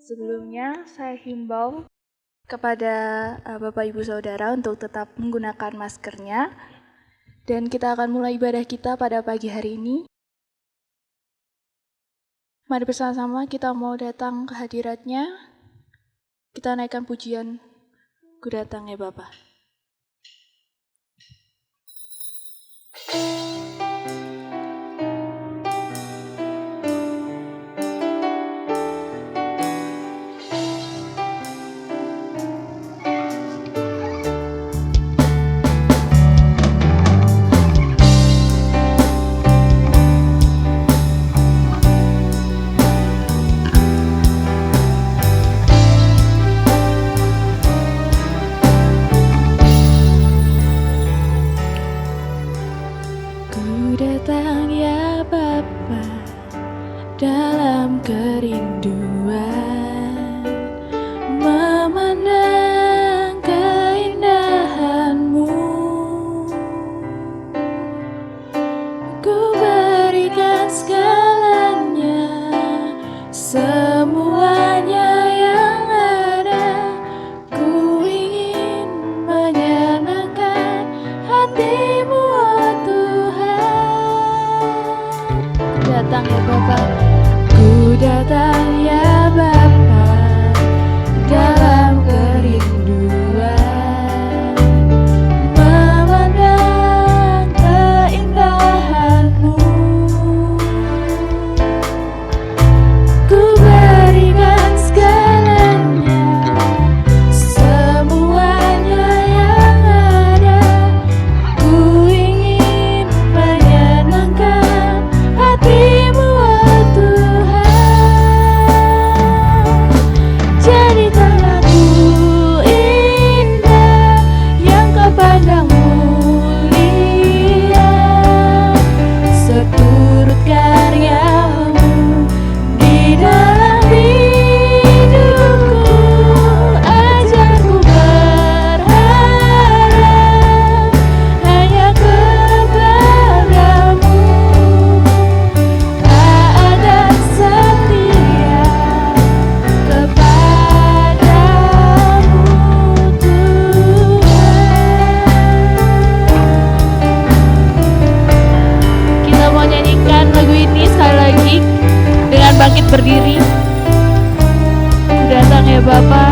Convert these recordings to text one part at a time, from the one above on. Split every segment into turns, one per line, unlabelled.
Sebelumnya, saya himbau kepada Bapak Ibu Saudara untuk tetap menggunakan maskernya. Dan kita akan mulai ibadah kita pada pagi hari ini. Mari bersama-sama kita mau datang ke hadiratnya. Kita naikkan pujian, Ku datang ya Bapa. Datang ya Bapa dalam kerinduan, memandang keindahan-Mu. Ku berikan segalanya, semuanya yang ada. Ku ingin menyenangkan hati-Mu, oh Tuhan. Datang ya Bapa, ku datang ya Bapa dalam kerinduan, memandang keindahan-Mu. Ku berikan segalanya, semuanya yang ada. Ku ingin menyenangkan hati-Mu, oh Tuhan. Jadikan aku indah yang Kau pandang mulia, seturut karya-Mu di dalam hidupku. Ajarku berharap hanya kepada-Mu, taat dan setia kepada-Mu, Tuhan. Kita mau nyanyikan lagu ini sekali lagi dengan bangkit berdiri. Ku datang ya Bapa.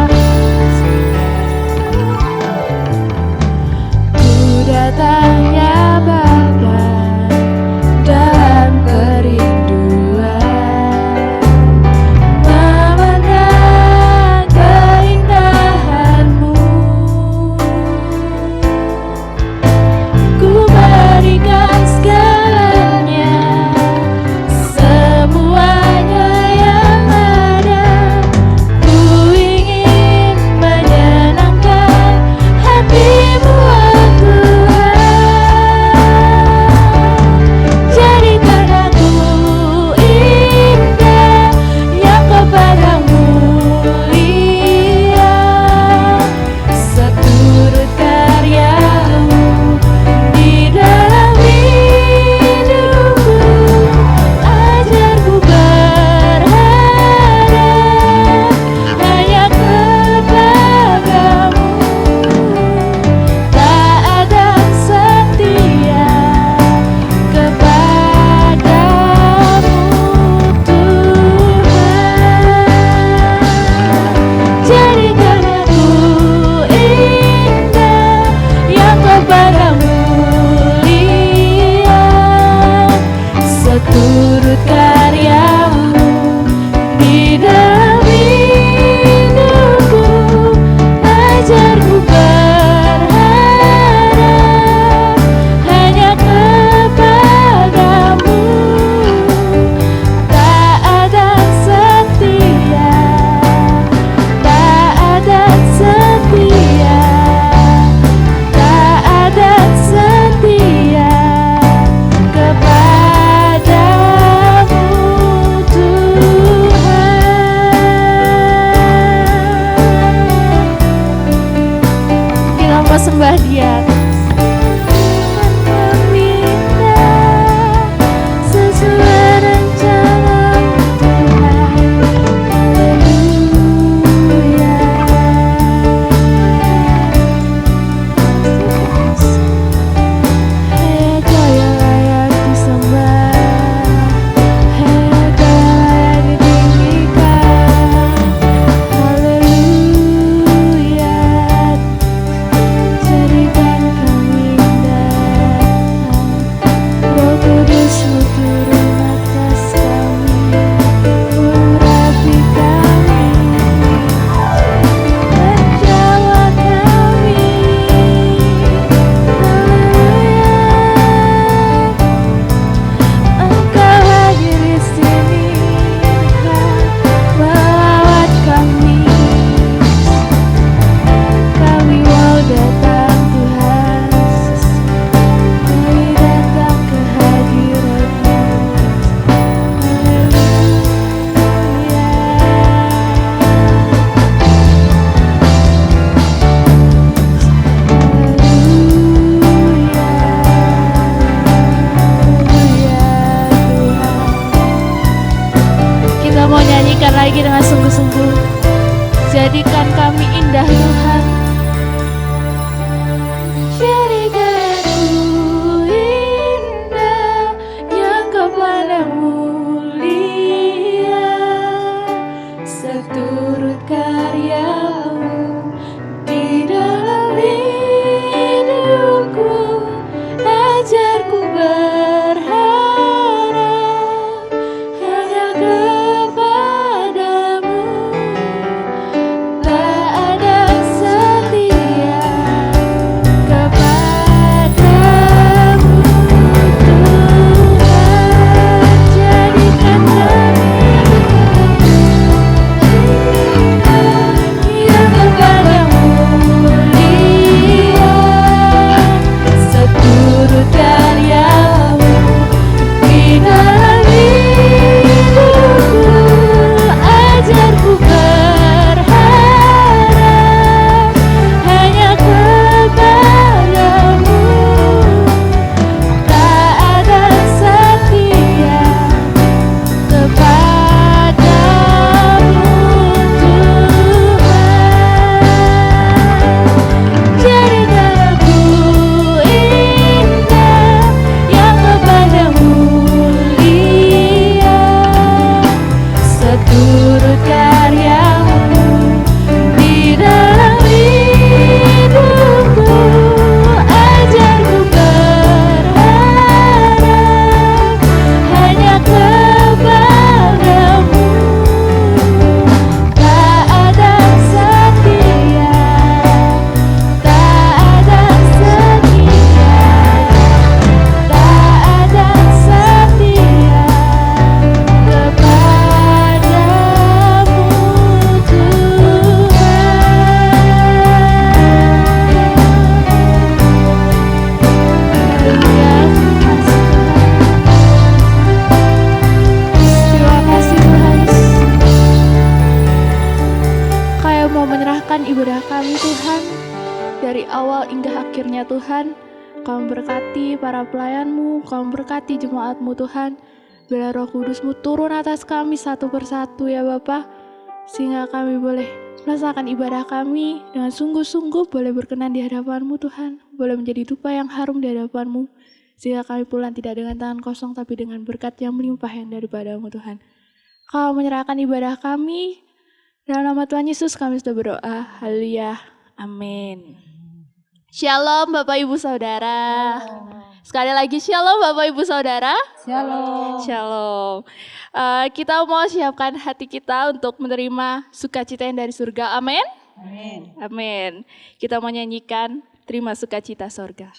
Ku datang ya Bapa dalam kerinduan, memandang keindahan-Mu. Ku berikan segalanya, semuanya yang ada. Ku ingin menyenangkan hati-Mu, oh Tuhan. Jadikan aku indah yang Kau pandang mulia, seturut karya-Mu di dalam hidupku. Ajarku berharap hanya kepada-Mu, taat dan setia kepada-Mu, Tuhan. Jadikan aku indah yang Kau pandang mulia, seturut karya-Mu di dalam hidupku. Ajarku berharap hanya kepada-Mu, taat dan setia, taat dan setia, taat dan setia kepada-Mu. nyanyikan lagi dengan sungguh-sungguh. Jadikan kami indah Tuhan. Jadikan aku indah yang kepadamu mulia, seturut karyamu di dalam hidupku. Ajarku berharap hanya kepadamu, tak ada setia kepadamu Tuhan. Jadikan kami yang kepadamu mulia, seturut karyamu di dalam hidupku. Ajarku berharap hanya kepadamu, tak ada setia kepadamu Tuhan. Jadikan aku indah yang kepadamu mulia, seturut karyamu di dalam hidupku. Ajarku berharap hanya kepadamu, tak ada setia, tak ada setia, tak ada setia kepadamu Tuhan. Terima kasih Tuhan. Kayak mau menyerahkan ibadah kami Tuhan, dari awal hingga akhirnya Tuhan. Kau berkati para pelayan-Mu, Kau berkati jemaat-Mu Tuhan. Biar Roh Kudus-Mu turun atas kami satu persatu ya Bapa, sehingga kami boleh melaksanakan ibadah kami dengan sungguh-sungguh, boleh berkenan di hadapan-Mu Tuhan, boleh menjadi dupa yang harum di hadapan-Mu, sehingga kami pulang tidak dengan tangan kosong, tapi dengan berkat yang melimpah yang daripada-Mu Tuhan. Kau menyerahkan ibadah kami, dalam nama Tuhan Yesus kami sudah berdoa. Haleluya. Amin. Shalom Bapak Ibu Saudara. Sekali lagi shalom Bapak Ibu Saudara.
Shalom.
Shalom. Kita mau siapkan hati kita untuk menerima sukacita yang dari surga. Amin.
Amin.
Amin. Kita mau nyanyikan terima sukacita surga.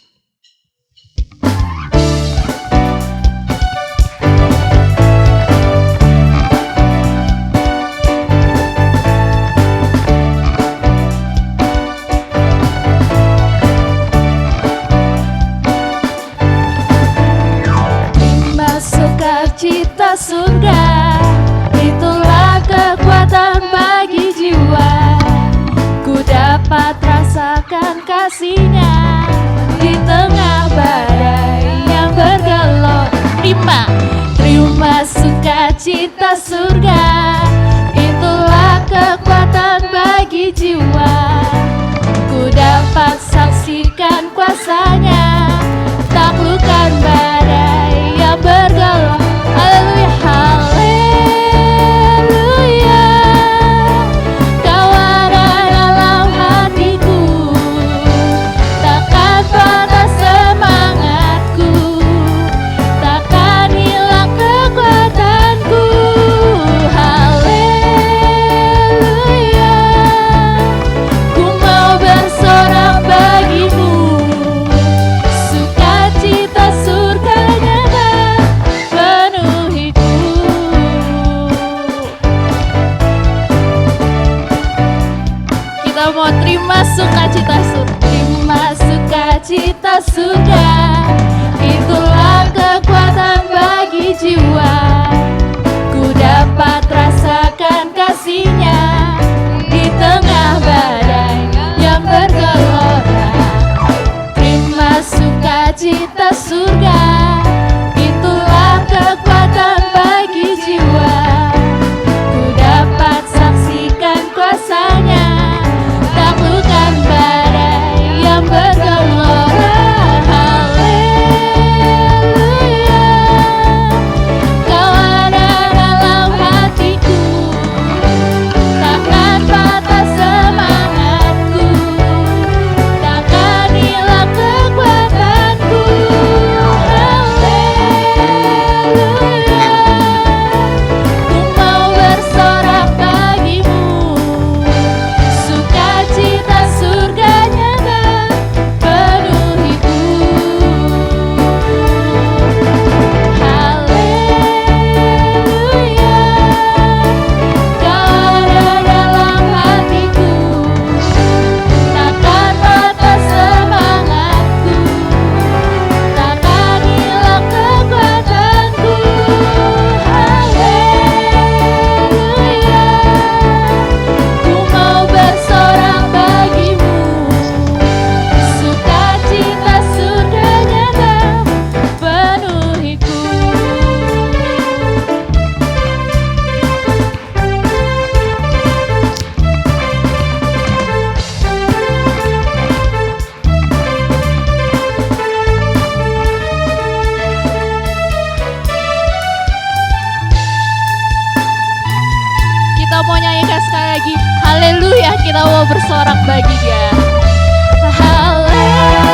Sukacita surga, itulah kekuatan bagi jiwa. Ku dapat rasakan kasih-Nya di tengah badai yang bergelora. Terima sukacita surga, itulah kekuatan bagi jiwa. Ku dapat saksikan kuasa-Nya, taklukkan badai yang bergelora. Haleluya, haleluya. Kau ada dalam hatiku, takkan patah semangatku, takkan hilang kekuatanku. Haleluya. Ku mau bersorak bagimu, sukacita surga nyata penuhiku. Kita mau terima sukacita surga, terima sukacita surga, itulah kekuatan bagi jiwa. Ku dapat rasakan kasih-Nya di tengah badai yang bergelora. Terima sukacita surga, itulah kekuatan bagi jiwa. Ku mau nyanyikan sekali lagi. Haleluya, kita mau bersorak bagi Dia. Haleluya,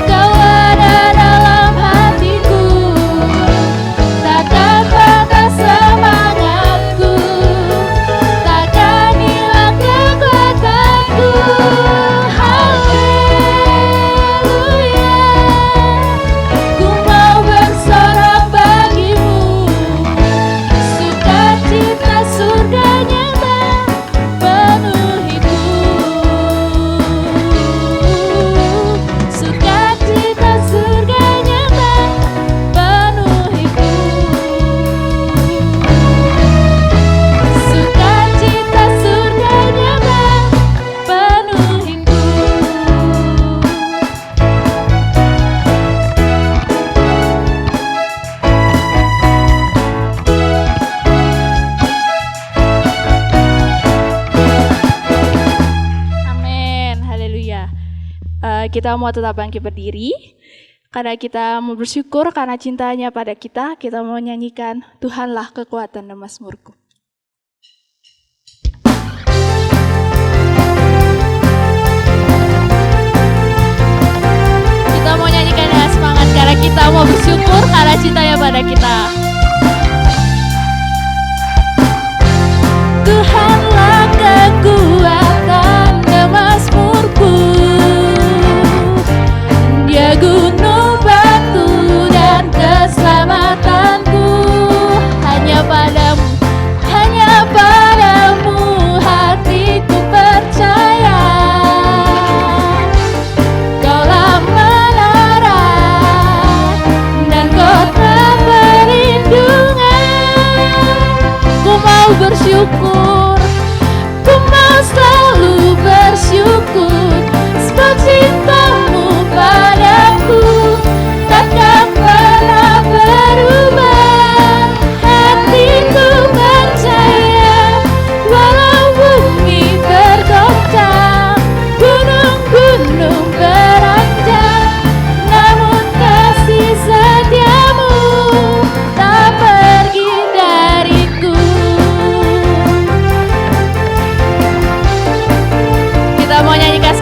Kau ada dalam hatiku, takkan patah semangatku, takkan hilang kekuatanku. Haleluya, ku mau bersorak bagimu, sukacita surga nyata penuhiku, sukacita surga nyata penuhiku, sukacita surga nyata penuhiku. Amin, haleluya. Kita mau tetap bangkit berdiri, karena kita mau bersyukur karena cintanya pada kita mau nyanyikan Tuhanlah kekuatan dan mazmurku. Kita mau nyanyikan dengan semangat karena kita mau bersyukur karena cintanya pada kita. Tuhanlah kekuatan dan mazmurku, Dia gunung batu dan keselamatanku. Hanya padamu hatiku percaya. Kaulah menara dan kota perlindungan. Ku mau bersyukur, ku mau selalu bersyukur, sebab cintamu padaku takkan pernah berubah. Hatiku percaya, walau bumi bergoncang, gunung-gunung beranjak, namun kasih setiamu tak pergi dariku. Kita mau nyanyikan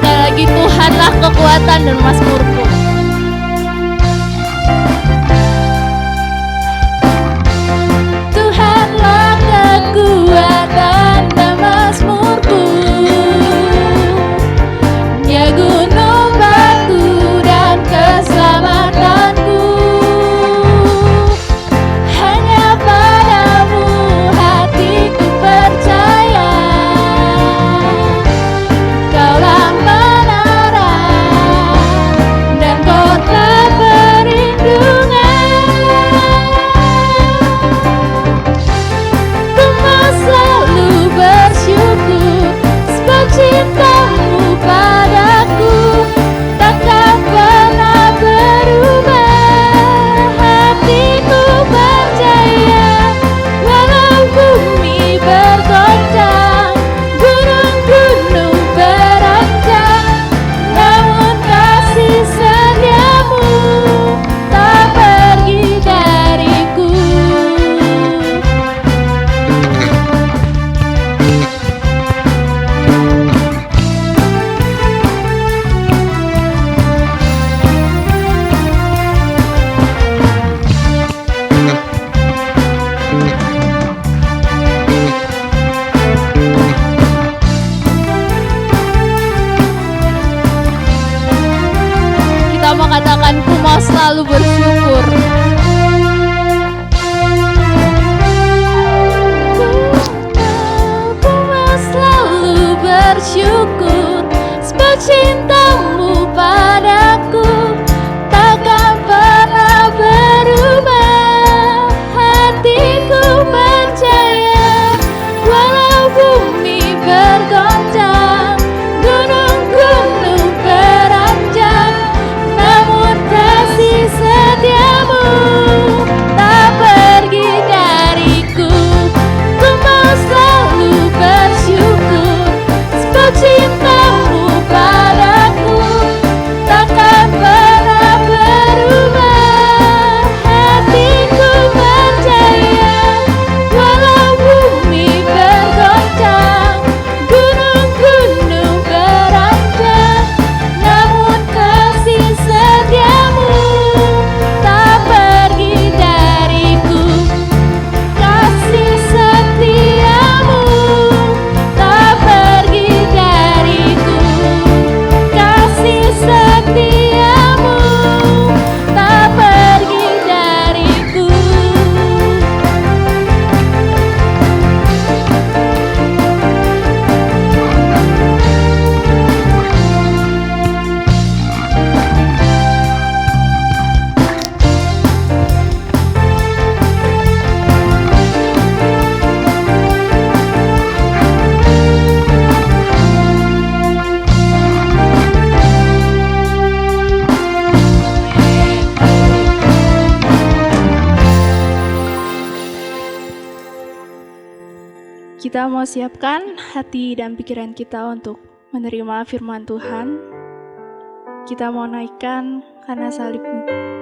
Kita mau siapkan hati dan pikiran kita untuk menerima firman Tuhan. Kita mau naikkan karena salib-Mu.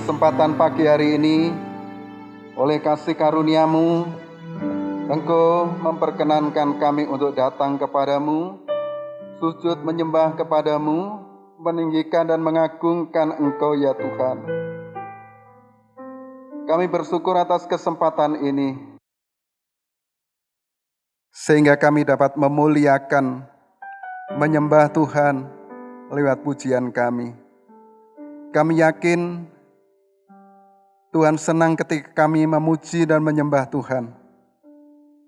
kesempatan pagi hari ini, oleh kasih karunia-Mu, Engkau memperkenankan kami untuk datang kepadamu, sujud menyembah kepadamu, meninggikan dan mengagungkan Engkau ya Tuhan. Kami bersyukur atas kesempatan ini, sehingga kami dapat memuliakan, menyembah Tuhan lewat pujian kami. Kami yakin Tuhan senang ketika kami memuji dan menyembah Tuhan.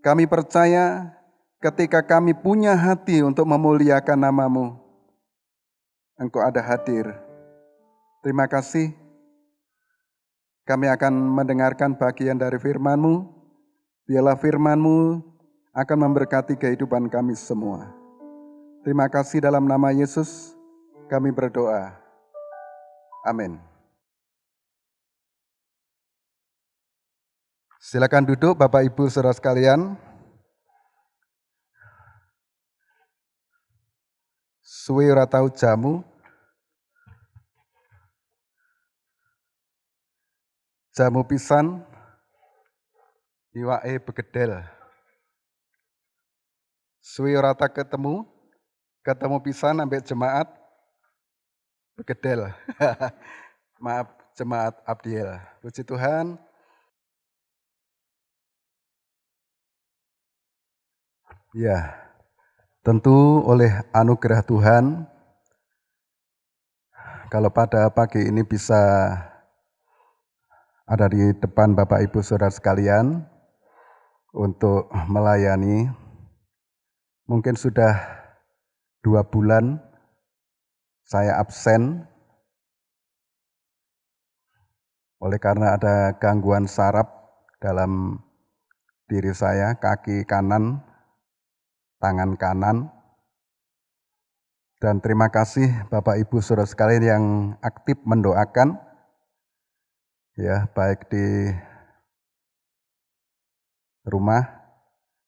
Kami percaya ketika kami punya hati untuk memuliakan nama-Mu, Engkau ada hadir. Terima kasih. Kami akan mendengarkan bagian dari firman-Mu. Biarlah firman-Mu akan memberkati kehidupan kami semua. Terima kasih, dalam nama Yesus kami berdoa. Amin. Silakan duduk Bapak Ibu saudara sekalian. Suwe ora tau jamu. Jamu pisan iwake begedel. Suwe ora tak ketemu pisan ambek jemaat begedel. Maaf, jemaat Abdiel. Puji Tuhan. Ya, tentu oleh anugerah Tuhan, kalau pada pagi ini bisa ada di depan Bapak Ibu Saudara sekalian untuk melayani. Mungkin sudah 2 bulan saya absen oleh karena ada gangguan saraf dalam diri saya, kaki kanan, tangan kanan. Dan terima kasih Bapak Ibu Saudara sekalian yang aktif mendoakan, ya, baik di rumah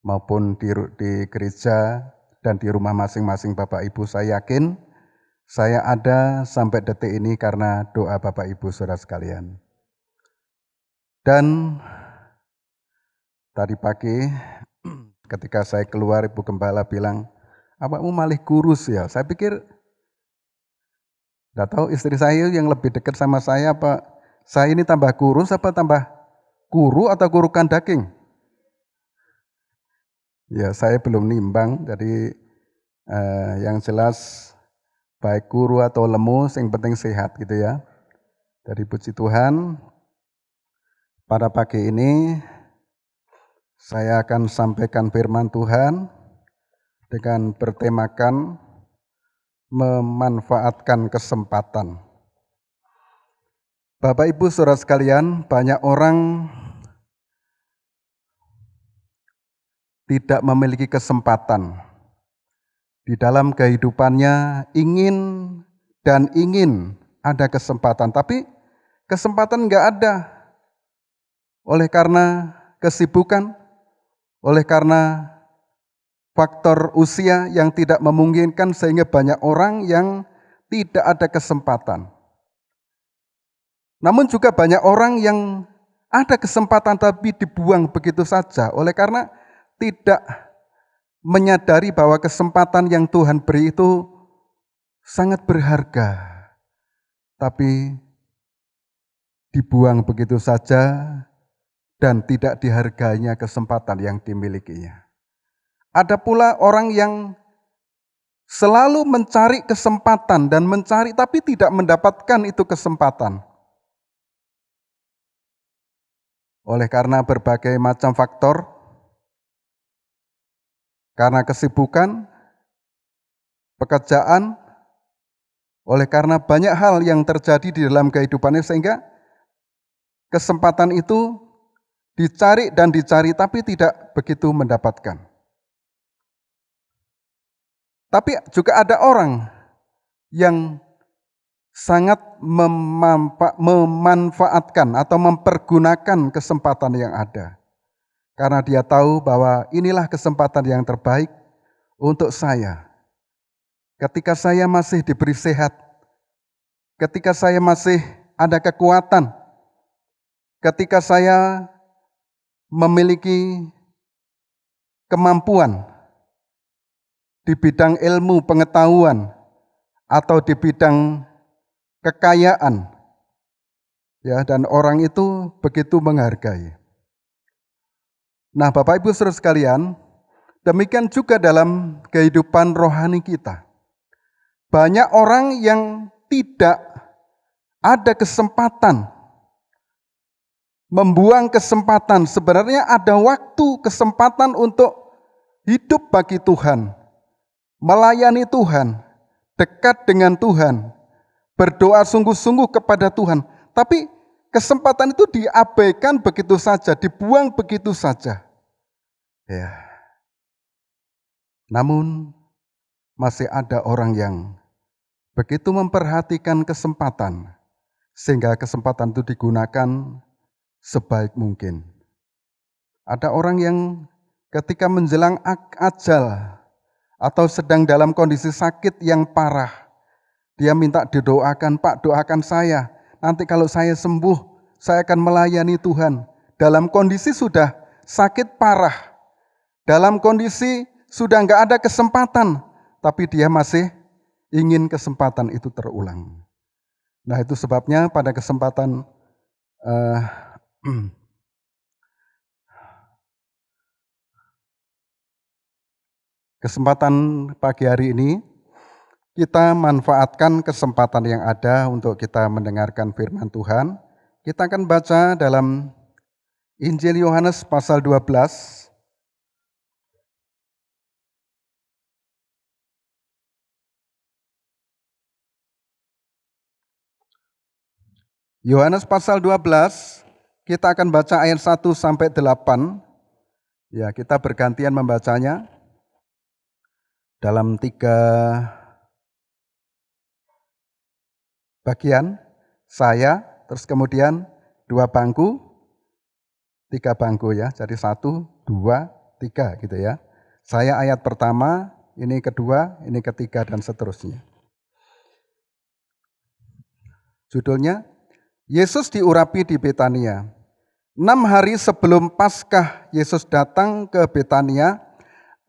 maupun di gereja dan di rumah masing-masing Bapak Ibu. Saya yakin saya ada sampai detik ini karena doa Bapak Ibu Saudara sekalian. Dan tadi pagi ketika saya keluar, Ibu Gembala bilang, "Awakmu malih kurus ya?" Saya pikir, enggak tahu istri saya yang lebih dekat sama saya apa saya ini tambah kurus apa tambah kuru atau kurukan daging. Ya, saya belum nimbang, jadi yang jelas baik kuru atau lemu, yang penting sehat gitu ya. Jadi puji Tuhan, pada pagi ini saya akan sampaikan firman Tuhan dengan bertemakan memanfaatkan kesempatan. Bapak Ibu Saudara sekalian, banyak orang tidak memiliki kesempatan di dalam kehidupannya, ingin ada kesempatan, tapi kesempatan enggak ada. Oleh karena kesibukan, oleh karena faktor usia yang tidak memungkinkan, sehingga banyak orang yang tidak ada kesempatan. Namun juga banyak orang yang ada kesempatan tapi dibuang begitu saja, oleh karena tidak menyadari bahwa kesempatan yang Tuhan beri itu sangat berharga, tapi dibuang begitu saja dan tidak dihargainya kesempatan yang dimilikinya. Ada pula orang yang selalu mencari kesempatan dan mencari tapi tidak mendapatkan itu kesempatan. Oleh karena berbagai macam faktor, karena kesibukan, pekerjaan, oleh karena banyak hal yang terjadi di dalam kehidupannya, sehingga kesempatan itu dicari dan dicari tapi tidak begitu mendapatkan. Tapi juga ada orang yang sangat memanfaatkan atau mempergunakan kesempatan yang ada. Karena dia tahu bahwa inilah kesempatan yang terbaik untuk saya. Ketika saya masih diberi sehat, ketika saya masih ada kekuatan ketika saya memiliki kemampuan di bidang ilmu pengetahuan atau di bidang kekayaan, ya, dan orang itu begitu menghargai. Nah, Bapak Ibu Saudara sekalian, demikian juga dalam kehidupan rohani kita. Banyak orang yang tidak ada kesempatan, membuang kesempatan. Sebenarnya ada waktu, kesempatan untuk hidup bagi Tuhan, melayani Tuhan, dekat dengan Tuhan, berdoa sungguh-sungguh kepada Tuhan. Tapi kesempatan itu diabaikan begitu saja, dibuang begitu saja. Ya. Namun masih ada orang yang begitu memperhatikan kesempatan, sehingga kesempatan itu digunakan sebaik mungkin. Ada orang yang ketika menjelang ajal atau sedang dalam kondisi sakit yang parah, dia minta didoakan, Pak doakan saya, nanti kalau saya sembuh, saya akan melayani Tuhan. Dalam kondisi sudah sakit parah, dalam kondisi sudah nggak ada kesempatan, tapi dia masih ingin kesempatan itu terulang. Nah, itu sebabnya pada kesempatan pagi hari ini, kita manfaatkan kesempatan yang ada untuk kita mendengarkan firman Tuhan. Kita akan baca dalam Injil Yohanes pasal 12. Yohanes pasal 12, kita akan baca ayat 1 sampai 8. Ya, kita bergantian membacanya dalam 3 bagian. Saya, terus kemudian 2 bangku, 3 bangku ya. Jadi 1, 2, 3 gitu ya. Saya ayat pertama, ini kedua, ini ketiga, dan seterusnya. Judulnya, Yesus diurapi di Betania. 6 hari sebelum Paskah, Yesus datang ke Betania,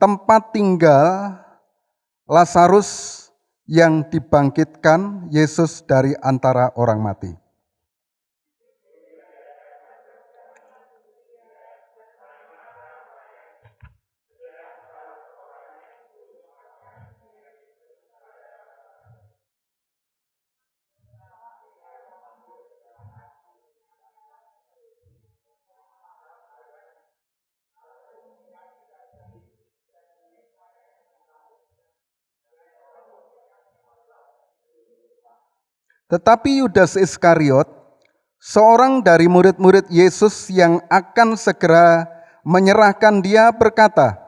tempat tinggal Lazarus yang dibangkitkan Yesus dari antara orang mati. Tetapi Yudas Iskariot, seorang dari murid-murid Yesus yang akan segera menyerahkan dia, berkata,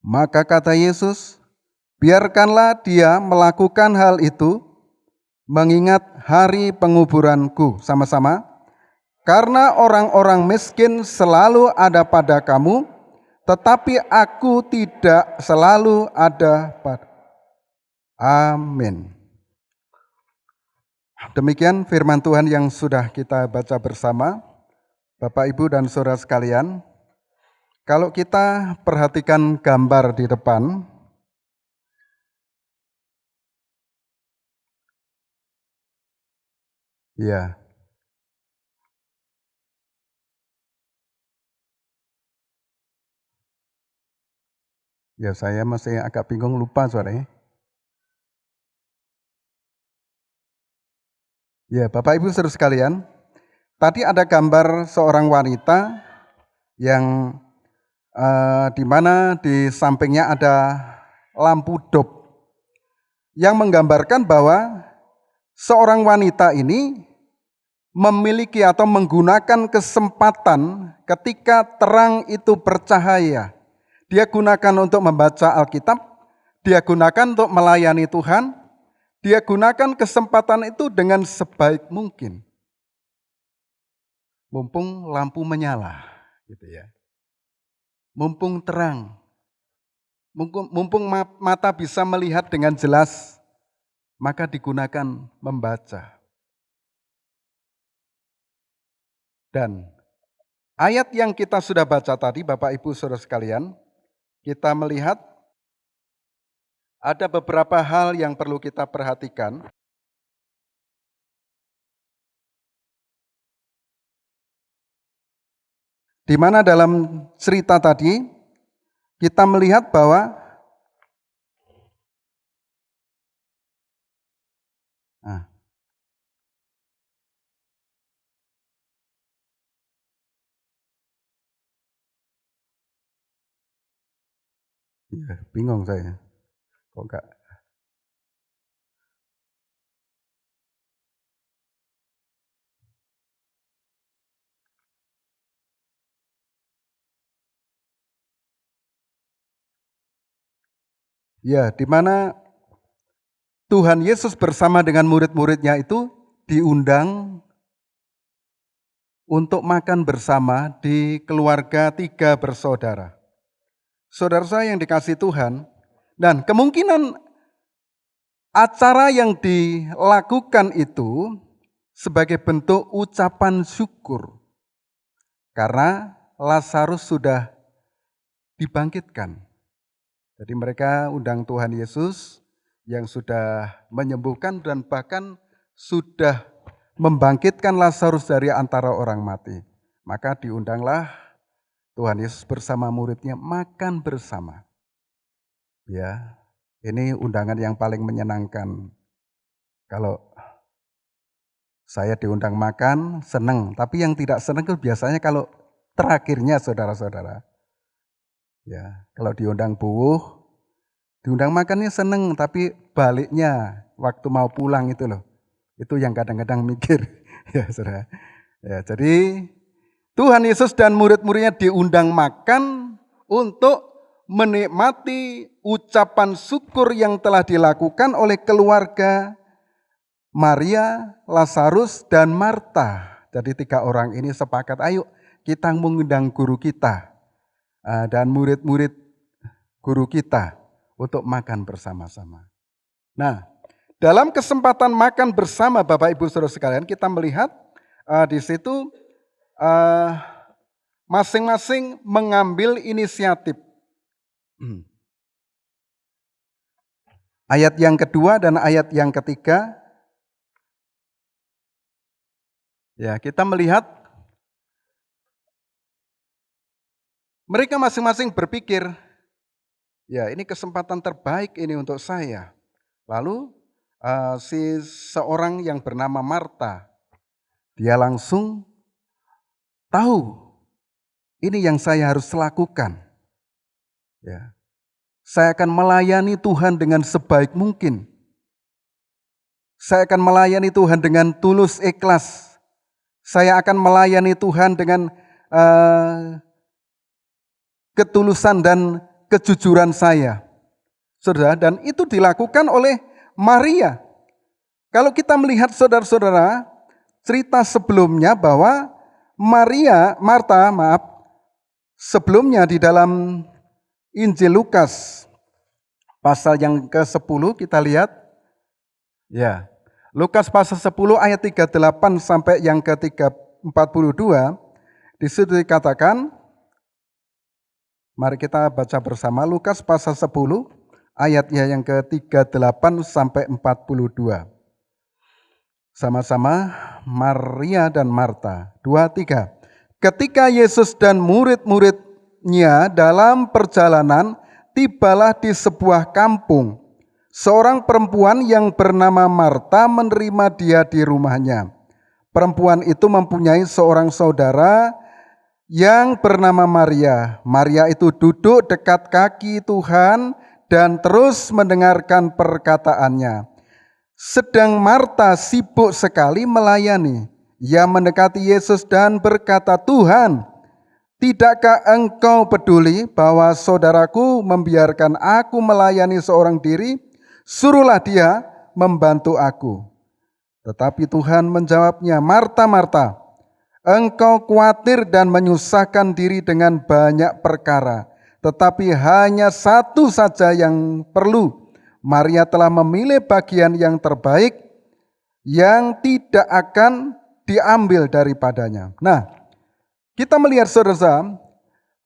maka kata Yesus, biarkanlah dia melakukan hal itu, mengingat hari penguburanku. Sama-sama. Karena orang-orang miskin selalu ada pada kamu, tetapi aku tidak selalu ada pada. Amin. Demikian firman Tuhan yang sudah kita baca bersama. Bapak, Ibu, dan saudara sekalian, kalau kita perhatikan gambar di depan, ya, saya masih agak bingung, lupa suaranya. Ya, Bapak Ibu saudara sekalian, tadi ada gambar seorang wanita yang di mana di sampingnya ada lampu dop yang menggambarkan bahwa seorang wanita ini memiliki atau menggunakan kesempatan ketika terang itu bercahaya. Dia gunakan untuk membaca Alkitab, dia gunakan untuk melayani Tuhan, dia gunakan kesempatan itu dengan sebaik mungkin. Mumpung lampu menyala, gitu ya. Mumpung terang, mumpung mata bisa melihat dengan jelas, maka digunakan membaca. Dan ayat yang kita sudah baca tadi, Bapak Ibu Saudara sekalian, kita melihat ada beberapa hal yang perlu kita perhatikan. Di mana dalam cerita tadi kita melihat bahwa bingung saya. Kok enggak? Ya, di mana Tuhan Yesus bersama dengan murid-muridnya itu diundang untuk makan bersama di keluarga 3 bersaudara. Saudara saya yang dikasihi Tuhan, dan kemungkinan acara yang dilakukan itu sebagai bentuk ucapan syukur karena Lazarus sudah dibangkitkan. Jadi mereka undang Tuhan Yesus yang sudah menyembuhkan dan bahkan sudah membangkitkan Lazarus dari antara orang mati. Maka diundanglah Tuhan Yesus bersama muridnya makan bersama. Ya, ini undangan yang paling menyenangkan. Kalau saya diundang makan, senang. Tapi yang tidak senang itu biasanya kalau terakhirnya saudara-saudara. Ya, kalau diundang buuh, diundang makannya seneng, tapi baliknya waktu mau pulang itu loh, itu yang kadang-kadang mikir, ya saudara. Ya, jadi Tuhan Yesus dan murid-muridnya diundang makan untuk menikmati ucapan syukur yang telah dilakukan oleh keluarga Maria, Lazarus, dan Marta. Jadi 3 orang ini sepakat, ayo kita mengundang guru kita dan murid-murid guru kita untuk makan bersama-sama. Nah, dalam kesempatan makan bersama Bapak Ibu Saudara sekalian, kita melihat di situ masing-masing mengambil inisiatif. Ayat yang kedua dan ayat yang ketiga, ya kita melihat mereka masing-masing berpikir, ya ini kesempatan terbaik ini untuk saya. Lalu si seorang yang bernama Marta, dia langsung tahu ini yang saya harus lakukan. Ya, saya akan melayani Tuhan dengan sebaik mungkin. Saya akan melayani Tuhan dengan tulus ikhlas. Saya akan melayani Tuhan dengan ketulusan dan kejujuran saya. Saudara, dan itu dilakukan oleh Maria. Kalau kita melihat saudara-saudara, cerita sebelumnya bahwa Marta, sebelumnya di dalam Injil Lukas pasal yang ke-10 kita lihat. Ya, Lukas pasal 10 ayat 38 sampai yang ke-42, di situ dikatakan, mari kita baca bersama Lukas pasal 10 ayatnya yang ke-38 sampai 42. Sama-sama Maria dan Marta. 2, 3. Ketika Yesus dan murid-muridnya dalam perjalanan, tibalah di sebuah kampung. Seorang perempuan yang bernama Marta menerima dia di rumahnya. Perempuan itu mempunyai seorang saudara yang bernama Maria. Maria itu duduk dekat kaki Tuhan dan terus mendengarkan perkataannya. Sedang Marta sibuk sekali melayani. Ia mendekati Yesus dan berkata, "Tuhan, tidakkah engkau peduli bahwa saudaraku membiarkan aku melayani seorang diri? Suruhlah dia membantu aku." Tetapi Tuhan menjawabnya, "Marta, Marta, engkau khawatir dan menyusahkan diri dengan banyak perkara, tetapi hanya satu saja yang perlu. Maria telah memilih bagian yang terbaik, yang tidak akan diambil daripadanya." Nah, kita melihat saudara,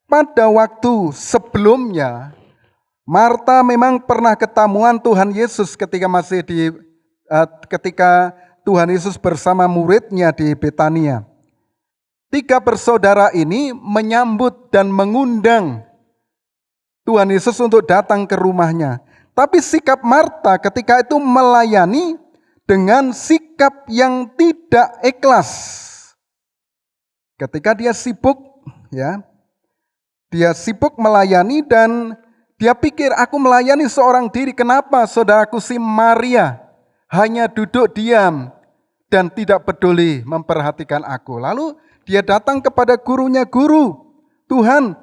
pada waktu sebelumnya, Marta memang pernah ketemuan Tuhan Yesus ketika Tuhan Yesus bersama muridnya di Betania. 3 bersaudara ini menyambut dan mengundang Tuhan Yesus untuk datang ke rumahnya. Tapi sikap Marta ketika itu melayani dengan sikap yang tidak ikhlas. Ketika dia sibuk, dia sibuk melayani dan dia pikir, aku melayani seorang diri, kenapa saudaraku si Maria hanya duduk diam dan tidak peduli memperhatikan aku. Lalu dia datang kepada gurunya, "Guru, Tuhan,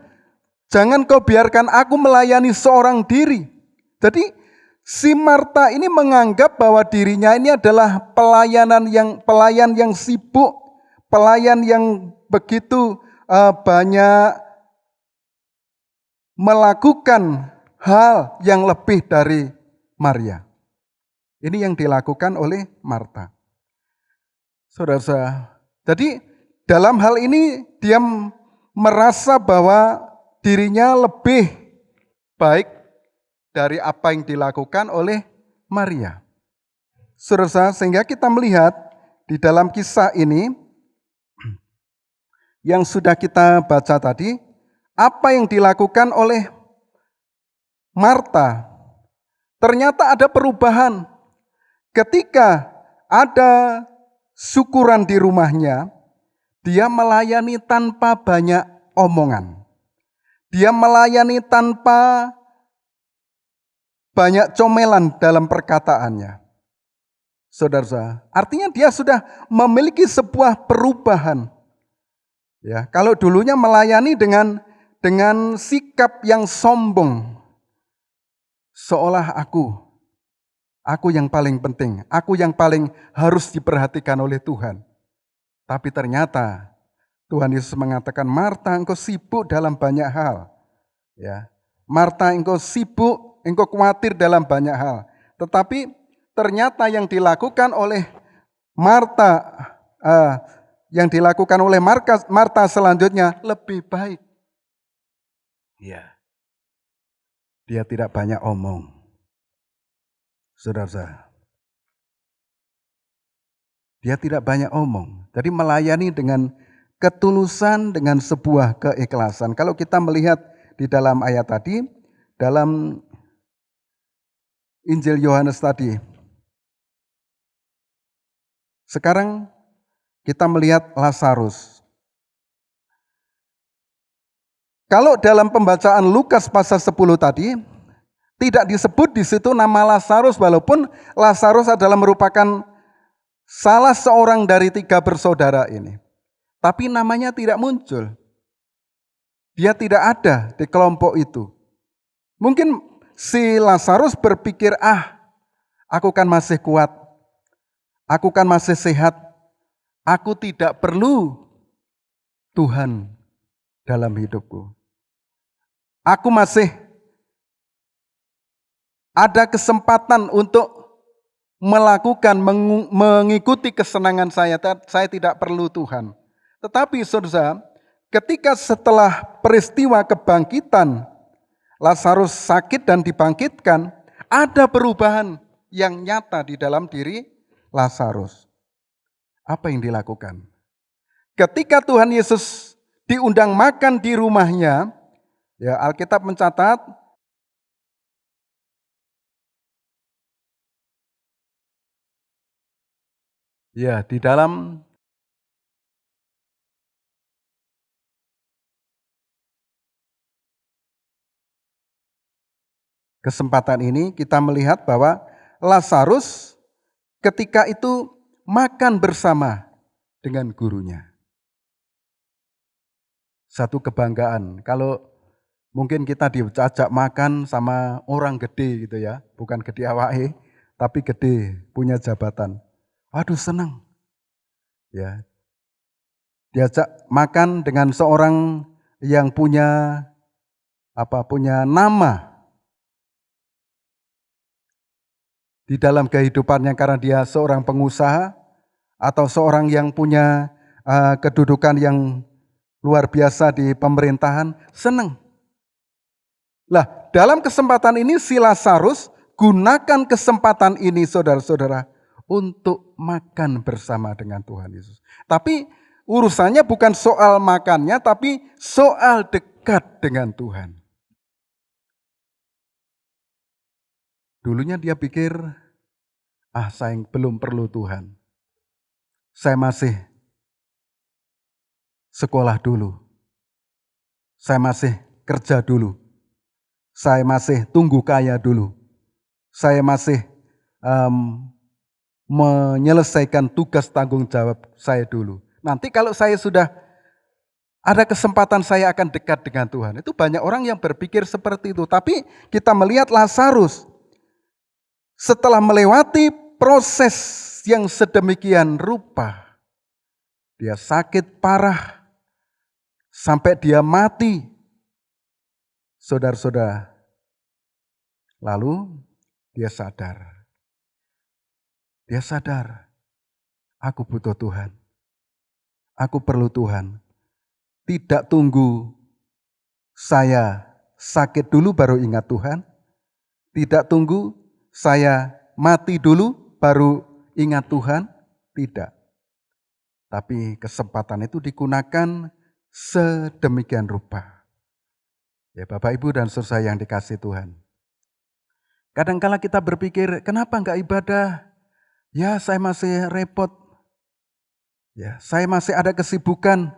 jangan kau biarkan aku melayani seorang diri." Jadi si Marta ini menganggap bahwa dirinya ini adalah pelayan yang sibuk, pelayan yang begitu banyak melakukan hal yang lebih dari Maria. Ini yang dilakukan oleh Marta. Saudara, jadi dalam hal ini dia merasa bahwa dirinya lebih baik dari apa yang dilakukan oleh Maria. Saudara, sehingga kita melihat di dalam kisah ini yang sudah kita baca tadi, apa yang dilakukan oleh Marta, ternyata ada perubahan. Ketika ada syukuran di rumahnya, dia melayani tanpa banyak omongan. Dia melayani tanpa banyak comelan dalam perkataannya. Saudara, artinya dia sudah memiliki sebuah perubahan. Ya, kalau dulunya melayani dengan sikap yang sombong, seolah aku yang paling penting, aku yang paling harus diperhatikan oleh Tuhan. Tapi ternyata Tuhan Yesus mengatakan, "Marta, engkau sibuk dalam banyak hal." Ya, Marta, engkau sibuk, engkau khawatir dalam banyak hal. Tetapi ternyata yang dilakukan oleh Marta, Marta selanjutnya lebih baik. Ya, dia tidak banyak omong. Saudara, dia tidak banyak omong. Jadi melayani dengan ketulusan, dengan sebuah keikhlasan. Kalau kita melihat di dalam ayat tadi, dalam Injil Yohanes tadi, sekarang kita melihat Lazarus. Kalau dalam pembacaan Lukas pasal 10 tadi, tidak disebut di situ nama Lazarus, walaupun Lazarus adalah merupakan salah seorang dari 3 bersaudara ini. Tapi namanya tidak muncul. Dia tidak ada di kelompok itu. Mungkin si Lazarus berpikir, aku kan masih kuat, aku kan masih sehat, aku tidak perlu Tuhan dalam hidupku. Aku masih ada kesempatan untuk melakukan, mengikuti kesenangan saya tidak perlu Tuhan. Tetapi saudara, ketika setelah peristiwa kebangkitan, Lazarus sakit dan dibangkitkan, ada perubahan yang nyata di dalam diri Lazarus. Apa yang dilakukan? Ketika Tuhan Yesus diundang makan di rumahnya, ya Alkitab mencatat, ya di dalam kesempatan ini kita melihat bahwa Lazarus ketika itu makan bersama dengan gurunya. Satu kebanggaan. Kalau mungkin kita diajak makan sama orang gede gitu ya, bukan gede awake, tapi gede, punya jabatan. Waduh senang. Ya, diajak makan dengan seorang yang punya punya nama di dalam kehidupannya karena dia seorang pengusaha atau seorang yang punya kedudukan yang luar biasa di pemerintahan, senang. Lah, dalam kesempatan ini si Lazarus gunakan kesempatan ini saudara-saudara untuk makan bersama dengan Tuhan Yesus. Tapi urusannya bukan soal makannya, tapi soal dekat dengan Tuhan. Dulunya dia pikir, saya belum perlu Tuhan. Saya masih sekolah dulu. Saya masih kerja dulu. Saya masih tunggu kaya dulu. Saya masih menyelesaikan tugas tanggung jawab saya dulu. Nanti kalau saya sudah ada kesempatan saya akan dekat dengan Tuhan. Itu banyak orang yang berpikir seperti itu. Tapi kita melihat Lazarus setelah melewati proses yang sedemikian rupa. Dia sakit parah sampai dia mati. Saudara-saudara, lalu dia sadar. Dia sadar, aku butuh Tuhan. Aku perlu Tuhan. Tidak tunggu saya sakit dulu baru ingat Tuhan. Tidak tunggu saya mati dulu baru ingat Tuhan. Tidak. Tapi kesempatan itu digunakan sedemikian rupa. Ya Bapak Ibu dan saudara yang dikasih Tuhan. Kadangkala kita berpikir, kenapa enggak ibadah? Ya saya masih repot. Ya saya masih ada kesibukan.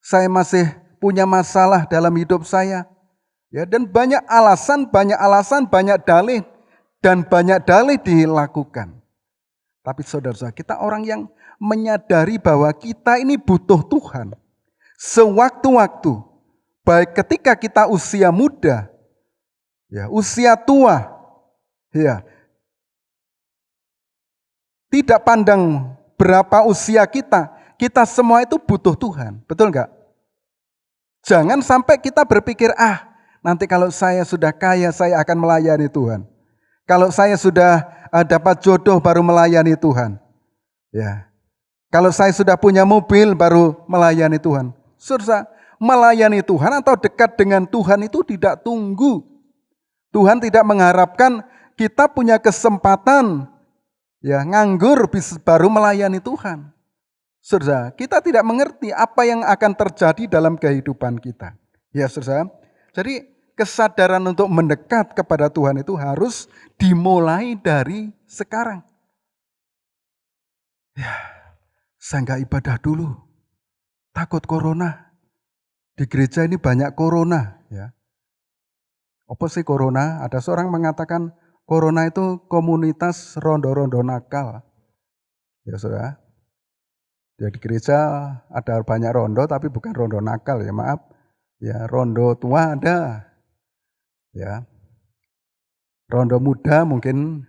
Saya masih punya masalah dalam hidup saya. Ya dan banyak alasan, banyak dalih. Dan banyak dalih dilakukan. Tapi saudara-saudara, kita orang yang menyadari bahwa kita ini butuh Tuhan. Sewaktu-waktu. Baik ketika kita usia muda, ya, usia tua, ya, tidak pandang berapa usia kita semua itu butuh Tuhan, betul enggak? Jangan sampai kita berpikir, nanti kalau saya sudah kaya saya akan melayani Tuhan. Kalau saya sudah dapat jodoh baru melayani Tuhan. Ya. Kalau saya sudah punya mobil baru melayani Tuhan. Saudara, melayani Tuhan atau dekat dengan Tuhan itu tidak tunggu. Tuhan tidak mengharapkan kita punya kesempatan ya nganggur baru melayani Tuhan. Saudara, kita tidak mengerti apa yang akan terjadi dalam kehidupan kita. Ya saudara, jadi kesadaran untuk mendekat kepada Tuhan itu harus dimulai dari sekarang. Ya, saya nggak ibadah dulu. Takut corona. Di gereja ini banyak corona. Ya. Apa sih corona? Ada seorang mengatakan corona itu komunitas rondo-rondo nakal. Ya saudara. Ya, di gereja ada banyak rondo tapi bukan rondo nakal ya maaf. Ya rondo tua ada. Ya. Rondo muda mungkin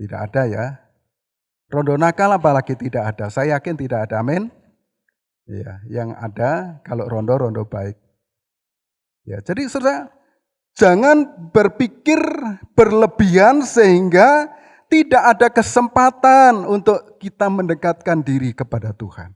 tidak ada ya. Rondo nakal apalagi tidak ada. Saya yakin tidak ada. Amin. Ya, yang ada kalau rondo baik. Ya, jadi saudara, jangan berpikir berlebihan sehingga tidak ada kesempatan untuk kita mendekatkan diri kepada Tuhan.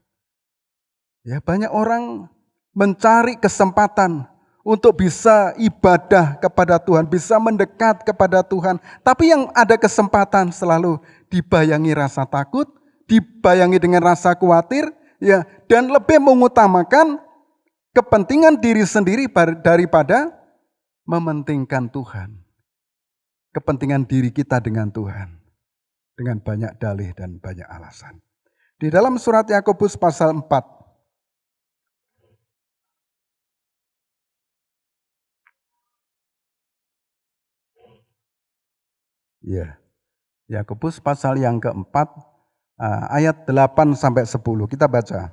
Ya, banyak orang mencari kesempatan untuk bisa ibadah kepada Tuhan, bisa mendekat kepada Tuhan. Tapi yang ada kesempatan selalu dibayangi rasa takut, dibayangi dengan rasa khawatir, ya, dan lebih mengutamakan kepentingan diri sendiri daripada mementingkan Tuhan. Kepentingan diri kita dengan Tuhan. Dengan banyak dalih dan banyak alasan. Di dalam surat Yakobus pasal 4. Ya, Yakobus pasal yang keempat ayat 8 sampai 10. Kita baca.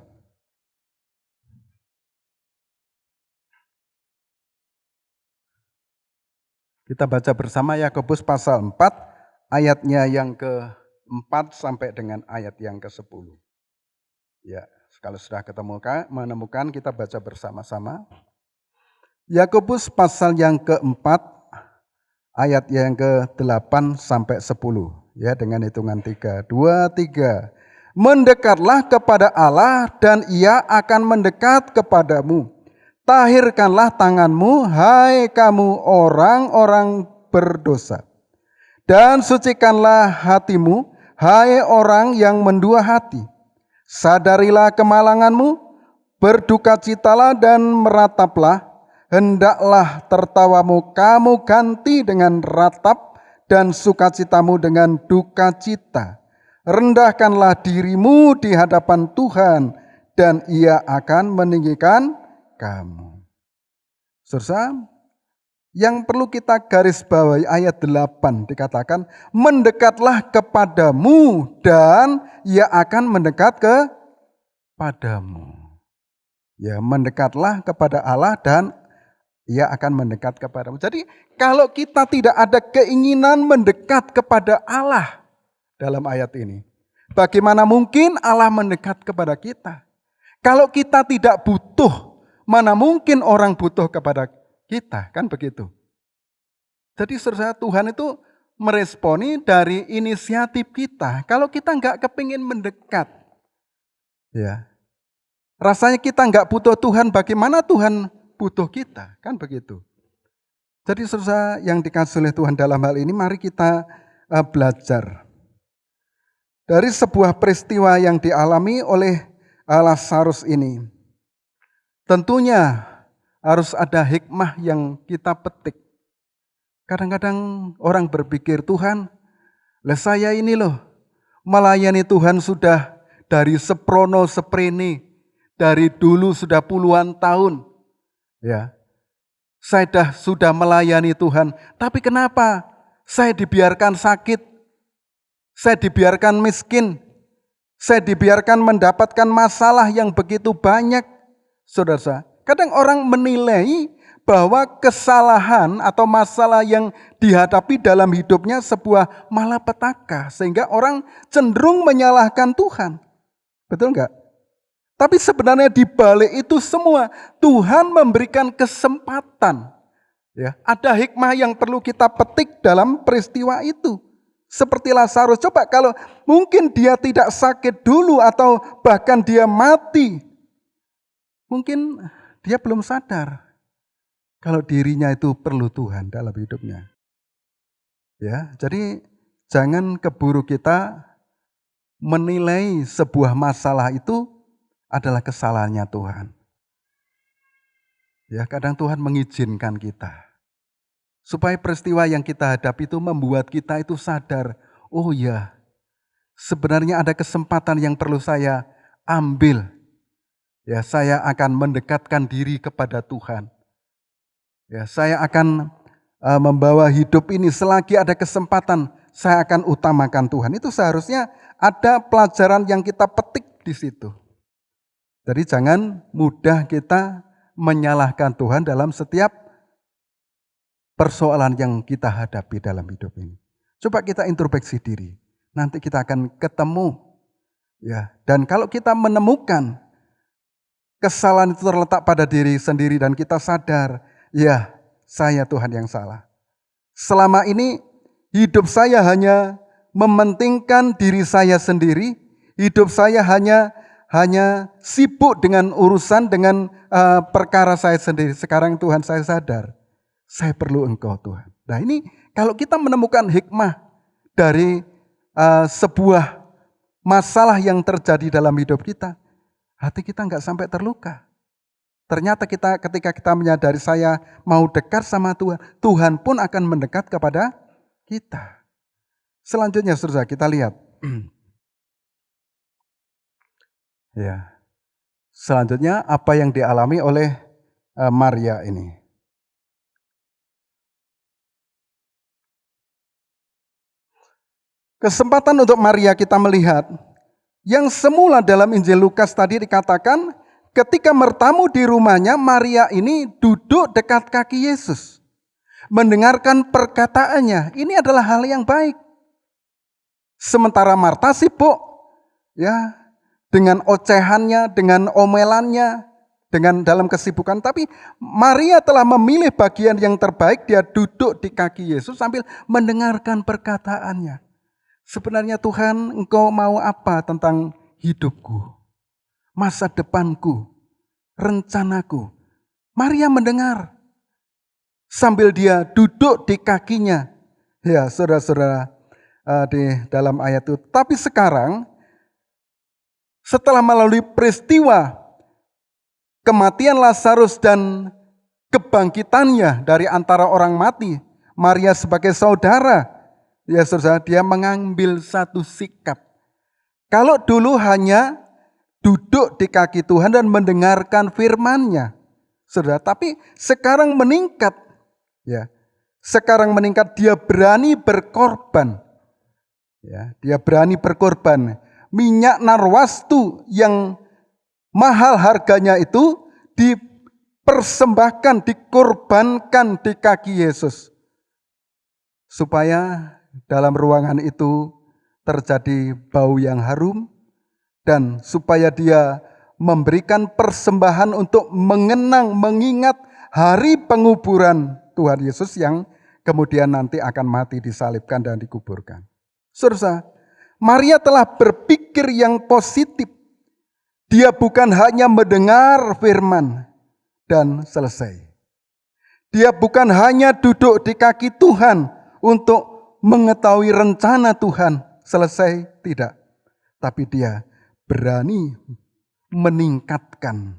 Kita baca bersama Yakobus pasal 4 ayatnya yang ke-4 sampai dengan ayat yang ke-10. Ya, kalau sudah menemukan kita baca bersama-sama. Yakobus pasal yang ke-4 ayat yang ke-8 sampai 10. Ya, dengan hitungan 3, 2, 3. Mendekatlah kepada Allah dan Ia akan mendekat kepadamu. Tahirkanlah tanganmu, hai kamu orang-orang berdosa. Dan sucikanlah hatimu, hai orang yang mendua hati. Sadarilah kemalanganmu, berdukacitalah dan merataplah. Hendaklah tertawamu kamu ganti dengan ratap dan sukacitamu dengan dukacita. Rendahkanlah dirimu di hadapan Tuhan dan Ia akan meninggikan kamu. Saudara, yang perlu kita garis bawahi ayat 8 dikatakan, mendekatlah kepadamu dan Ia akan mendekat kepadamu. Ya, mendekatlah kepada Allah dan Ia akan mendekat kepadamu. Jadi kalau kita tidak ada keinginan mendekat kepada Allah dalam ayat ini, bagaimana mungkin Allah mendekat kepada kita? Kalau kita tidak butuh, mana mungkin orang butuh kepada kita, kan begitu. Jadi saudara, Tuhan itu meresponi dari inisiatif kita. Kalau kita nggak kepingin mendekat, ya rasanya kita nggak butuh Tuhan, bagaimana Tuhan butuh kita, kan begitu. Jadi saudara yang dikasihi oleh Tuhan dalam hal ini, mari kita belajar dari sebuah peristiwa yang dialami oleh Lazarus ini. Tentunya harus ada hikmah yang kita petik. Kadang-kadang orang berpikir, Tuhan, saya ini loh melayani Tuhan sudah dari seprono seprene, dari dulu sudah puluhan tahun. Ya, saya sudah melayani Tuhan, tapi kenapa saya dibiarkan sakit, saya dibiarkan miskin, saya dibiarkan mendapatkan masalah yang begitu banyak. Saudara, kadang orang menilai bahwa kesalahan atau masalah yang dihadapi dalam hidupnya sebuah malapetaka, sehingga orang cenderung menyalahkan Tuhan. Betul enggak? Tapi sebenarnya di balik itu semua, Tuhan memberikan kesempatan. Ya, ada hikmah yang perlu kita petik dalam peristiwa itu. Seperti Lazarus, coba kalau mungkin dia tidak sakit dulu atau bahkan dia mati, mungkin dia belum sadar kalau dirinya itu perlu Tuhan dalam hidupnya. Ya, jadi jangan keburu kita menilai sebuah masalah itu adalah kesalahannya Tuhan. Ya, kadang Tuhan mengizinkan kita supaya peristiwa yang kita hadapi itu membuat kita itu sadar, oh ya, sebenarnya ada kesempatan yang perlu saya ambil. Ya, saya akan mendekatkan diri kepada Tuhan. Ya, saya akan membawa hidup ini selagi ada kesempatan, saya akan utamakan Tuhan. Itu seharusnya ada pelajaran yang kita petik di situ. Jadi jangan mudah kita menyalahkan Tuhan dalam setiap persoalan yang kita hadapi dalam hidup ini. Coba kita introspeksi diri. Nanti kita akan ketemu. Ya, dan kalau kita menemukan kesalahan itu terletak pada diri sendiri dan kita sadar, ya saya Tuhan yang salah. Selama ini hidup saya hanya mementingkan diri saya sendiri, hidup saya hanya sibuk dengan urusan, dengan perkara saya sendiri. Sekarang Tuhan saya sadar, saya perlu Engkau Tuhan. Nah ini kalau kita menemukan hikmah dari sebuah masalah yang terjadi dalam hidup kita, hati kita nggak sampai terluka. Ternyata ketika kita menyadari saya mau dekat sama Tuhan, Tuhan pun akan mendekat kepada kita. Selanjutnya saudara kita lihat. Ya. Selanjutnya apa yang dialami oleh Maria ini. Kesempatan untuk Maria kita melihat Yang semula dalam Injil Lukas tadi dikatakan ketika bertamu di rumahnya, Maria ini duduk dekat kaki Yesus. Mendengarkan perkataannya, ini adalah hal yang baik. Sementara Marta sibuk ya dengan ocehannya, dengan omelannya, dengan dalam kesibukan. Tapi Maria telah memilih bagian yang terbaik, dia duduk di kaki Yesus sambil mendengarkan perkataannya. Sebenarnya Tuhan, Engkau mau apa tentang hidupku, masa depanku, rencanaku. Maria mendengar sambil dia duduk di kakinya. Ya, saudara-saudara, di dalam ayat itu. Tapi sekarang, setelah melalui peristiwa kematian Lazarus dan kebangkitannya dari antara orang mati, Maria sebagai saudara, ya saudara, dia mengambil satu sikap. Kalau dulu hanya duduk di kaki Tuhan dan mendengarkan firman-Nya, saudara, tapi sekarang meningkat, ya. Sekarang meningkat, dia berani berkorban. Ya, dia berani berkorban. Minyak narwastu yang mahal harganya itu dipersembahkan, dikorbankan di kaki Yesus. Supaya dalam ruangan itu terjadi bau yang harum dan supaya dia memberikan persembahan untuk mengingat hari penguburan Tuhan Yesus yang kemudian nanti akan mati, disalibkan dan dikuburkan. Saudara, Maria telah berpikir yang positif. Dia bukan hanya mendengar firman dan selesai. Dia bukan hanya duduk di kaki Tuhan untuk mengetahui rencana Tuhan, selesai, tidak. Tapi dia berani meningkatkan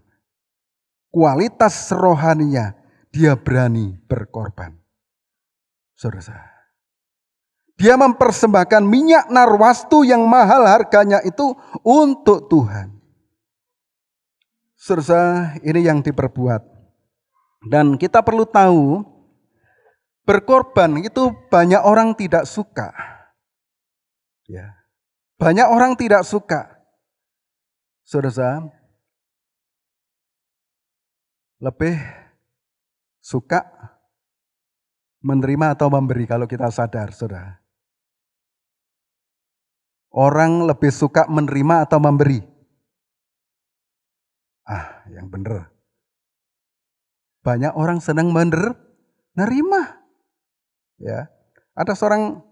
kualitas rohaninya, dia berani berkorban. Saudara, dia mempersembahkan minyak narwastu yang mahal harganya itu untuk Tuhan. Saudara, ini yang diperbuat. Dan kita perlu tahu, berkorban itu banyak orang tidak suka. Ya, banyak orang tidak suka. Saudara, lebih suka menerima atau memberi kalau kita sadar, saudara. Orang lebih suka menerima atau memberi? Yang benar. Banyak orang senang menerima. Ya, ada seorang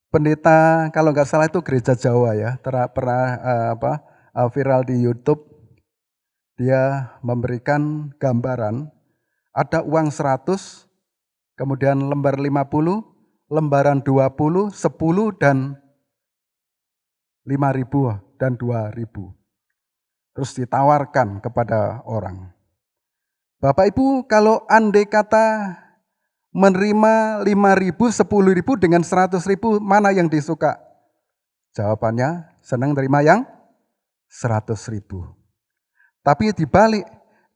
pendeta, kalau nggak salah itu gereja Jawa ya, pernah viral di YouTube. Dia memberikan gambaran, ada uang 100, kemudian lembar 50, lembaran 20, 10 dan 5.000 dan 2.000. Terus ditawarkan kepada orang. Bapak Ibu, kalau andai kata menerima 5.000, 10.000 dengan 100.000, mana yang disuka? Jawabannya, senang terima yang 100.000. Tapi dibalik,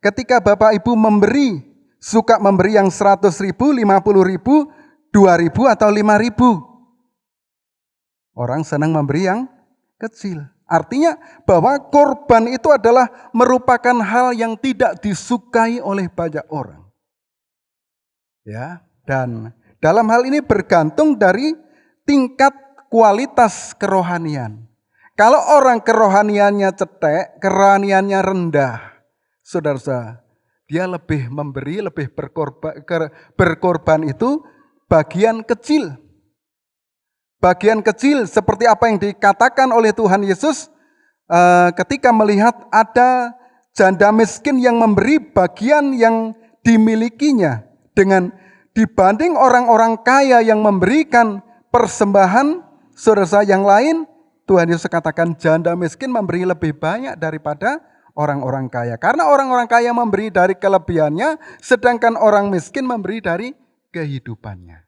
ketika Bapak Ibu memberi, suka memberi yang 100.000, 50.000, 2.000 atau 5.000. Orang senang memberi yang kecil. Artinya bahwa korban itu adalah merupakan hal yang tidak disukai oleh banyak orang. Ya, dan dalam hal ini bergantung dari tingkat kualitas kerohanian. Kalau orang kerohaniannya cetek, kerohaniannya rendah, saudara, dia lebih memberi, lebih berkorban itu bagian kecil. Bagian kecil seperti apa yang dikatakan oleh Tuhan Yesus ketika melihat ada janda miskin yang memberi bagian yang dimilikinya dengan dibanding orang-orang kaya yang memberikan persembahan saudara yang lain, Tuhan Yesus katakan janda miskin memberi lebih banyak daripada orang-orang kaya. Karena orang-orang kaya memberi dari kelebihannya, sedangkan orang miskin memberi dari kehidupannya.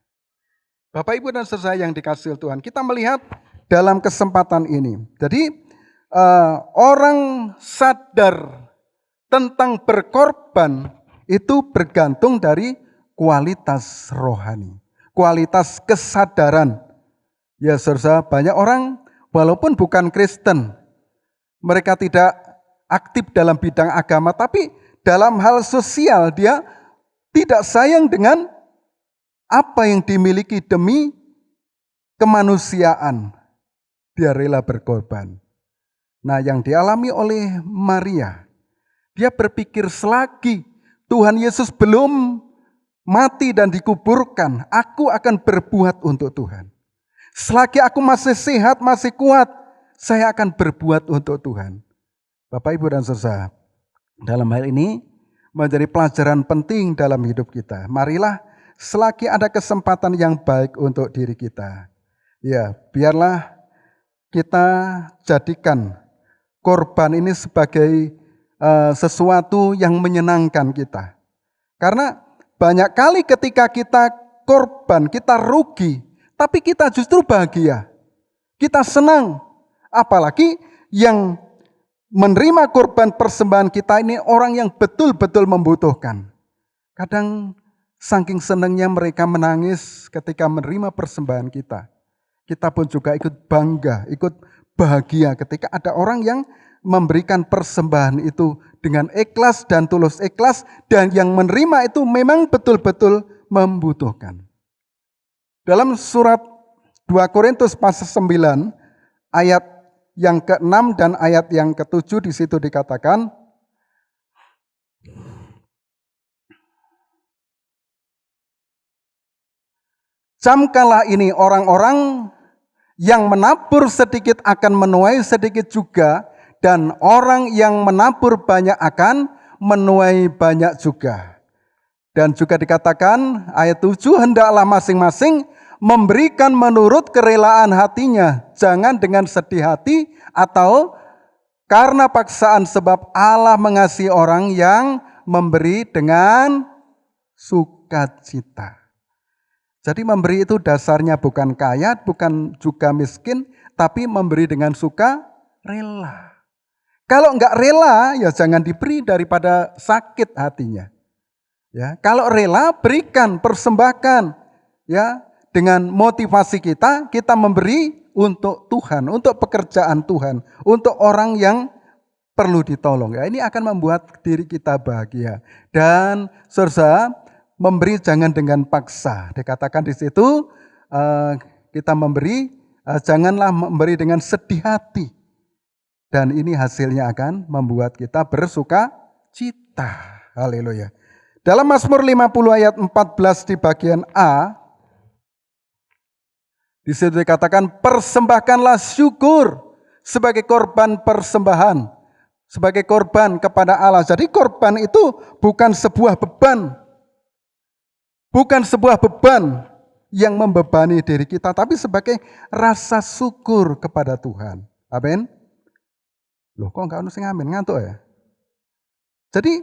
Bapak Ibu dan saudara yang dikasihi Tuhan, kita melihat dalam kesempatan ini. Jadi orang sadar tentang berkorban itu bergantung dari kualitas rohani, kualitas kesadaran. Ya saudara, banyak orang walaupun bukan Kristen, mereka tidak aktif dalam bidang agama, tapi dalam hal sosial dia tidak sayang dengan apa yang dimiliki demi kemanusiaan. Dia rela berkorban. Nah, yang dialami oleh Maria, dia berpikir selagi Tuhan Yesus belum mati dan dikuburkan, aku akan berbuat untuk Tuhan. Selagi aku masih sehat, masih kuat, saya akan berbuat untuk Tuhan. Bapak, Ibu, dan saudara, dalam hal ini menjadi pelajaran penting dalam hidup kita. Marilah selagi ada kesempatan yang baik untuk diri kita, ya biarlah kita jadikan korban ini sebagai sesuatu yang menyenangkan kita. Karena banyak kali ketika kita korban, kita rugi, tapi kita justru bahagia. Kita senang. Apalagi yang menerima korban persembahan kita ini orang yang betul-betul membutuhkan. Kadang saking senangnya mereka menangis ketika menerima persembahan kita. Kita pun juga ikut bangga, ikut bahagia ketika ada orang yang memberikan persembahan itu dengan ikhlas dan tulus ikhlas, dan yang menerima itu memang betul-betul membutuhkan. Dalam surat 2 Korintus pasal 9 ayat yang ke-6 dan ayat yang ke-7 di situ dikatakan, camkanlah ini orang-orang yang menabur sedikit akan menuai sedikit juga, dan orang yang menabur banyak akan menuai banyak juga. Dan juga dikatakan ayat 7, hendaklah masing-masing memberikan menurut kerelaan hatinya, jangan dengan sedih hati atau karena paksaan, sebab Allah mengasihi orang yang memberi dengan sukacita. Jadi memberi itu dasarnya bukan kaya, bukan juga miskin, tapi memberi dengan suka rela. Kalau enggak rela, ya jangan diberi daripada sakit hatinya. Ya, kalau rela, berikan, persembahkan. Ya, dengan motivasi kita memberi untuk Tuhan, untuk pekerjaan Tuhan, untuk orang yang perlu ditolong. Ya, ini akan membuat diri kita bahagia. Dan saudara, memberi jangan dengan paksa. Dikatakan di situ kita memberi, janganlah memberi dengan sedih hati. Dan ini hasilnya akan membuat kita bersuka cita. Haleluya. Dalam Mazmur 50 ayat 14 di bagian A, di situ dikatakan, persembahkanlah syukur sebagai korban persembahan, sebagai korban kepada Allah. Jadi korban itu bukan sebuah beban. Bukan sebuah beban yang membebani diri kita, tapi sebagai rasa syukur kepada Tuhan. Amin. Loh, kok enggak sing amin, ngantuk ya? Jadi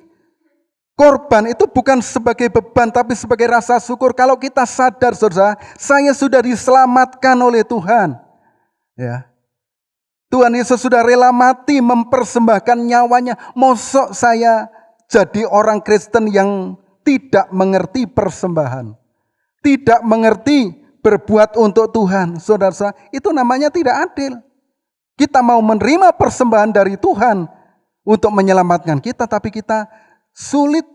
korban itu bukan sebagai beban, tapi sebagai rasa syukur. Kalau kita sadar, saudara, saya sudah diselamatkan oleh Tuhan. Ya, Tuhan Yesus sudah rela mati mempersembahkan nyawanya. Mosok saya jadi orang Kristen yang tidak mengerti persembahan, tidak mengerti berbuat untuk Tuhan. Saudara, itu namanya tidak adil. Kita mau menerima persembahan dari Tuhan untuk menyelamatkan kita, tapi kita sulit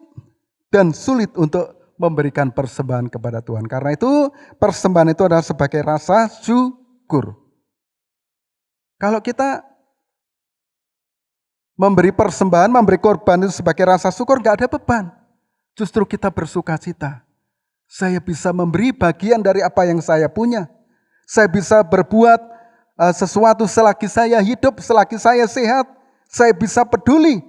untuk memberikan persembahan kepada Tuhan. Karena itu persembahan itu adalah sebagai rasa syukur. Kalau kita memberi persembahan, memberi korban itu sebagai rasa syukur, gak ada beban. Justru kita bersuka cita. Saya bisa memberi bagian dari apa yang saya punya. Saya bisa berbuat sesuatu selagi saya hidup, selagi saya sehat. Saya bisa peduli,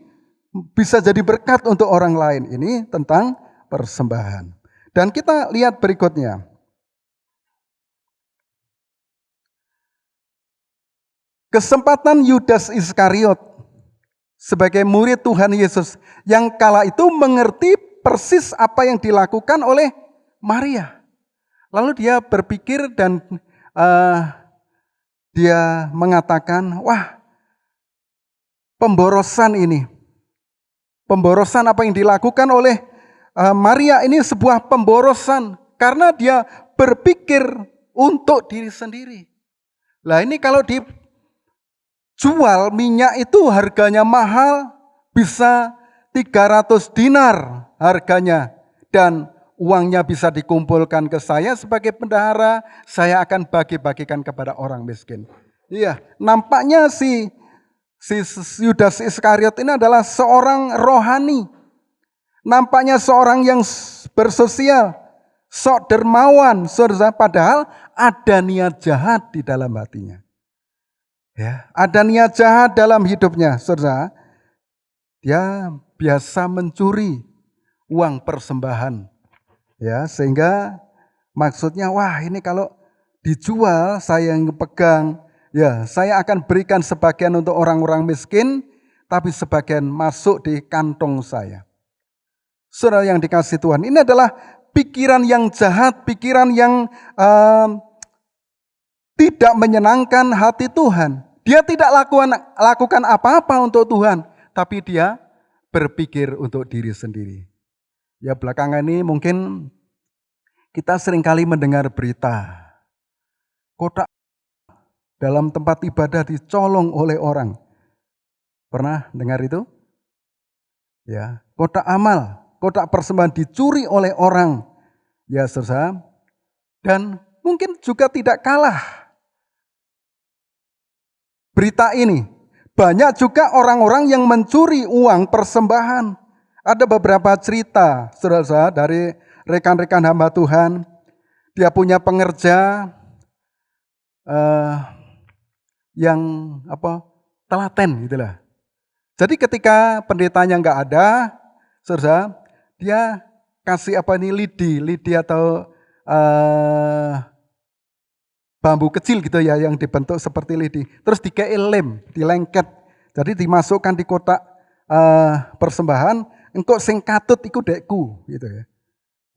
bisa jadi berkat untuk orang lain. Ini tentang persembahan. Dan kita lihat berikutnya. Kesempatan Yudas Iskariot sebagai murid Tuhan Yesus yang kala itu mengerti persis apa yang dilakukan oleh Maria. Lalu dia berpikir dan dia mengatakan, wah, pemborosan apa yang dilakukan oleh Maria ini sebuah pemborosan. Karena dia berpikir untuk diri sendiri. Lah ini kalau jual minyak itu harganya mahal, bisa 300 dinar harganya. Dan uangnya bisa dikumpulkan ke saya sebagai bendahara, saya akan bagi-bagikan kepada orang miskin. Iya, nampaknya si Yudas Iskariot ini adalah seorang rohani. Nampaknya seorang yang bersosial, sok dermawan, saudara, padahal ada niat jahat di dalam hatinya. Ya, ada niat jahat dalam hidupnya, saudara. Dia biasa mencuri uang persembahan. Ya, sehingga maksudnya, wah ini kalau dijual saya yang pegang, ya saya akan berikan sebagian untuk orang-orang miskin, tapi sebagian masuk di kantong saya. Saudara yang dikasihi Tuhan, ini adalah pikiran yang jahat, pikiran yang tidak menyenangkan hati Tuhan. Dia tidak lakukan apa-apa untuk Tuhan, tapi dia berpikir untuk diri sendiri. Ya belakangan ini mungkin kita seringkali mendengar berita, kotak dalam tempat ibadah dicolong oleh orang. Pernah dengar itu? Ya, kotak amal, kotak persembahan dicuri oleh orang. Ya saudara, dan mungkin juga tidak kalah berita ini. Banyak juga orang-orang yang mencuri uang persembahan. Ada beberapa cerita, saudara-saudara, dari rekan-rekan hamba Tuhan. Dia punya pengerja yang telaten gitulah. Jadi ketika pendetanya nggak ada, saudara, dia kasih lidi atau bambu kecil gitu ya yang dibentuk seperti lidi. Terus dikei lem, dilengket. Jadi dimasukkan di kotak persembahan, engkau sing katut iku dekku gitu ya.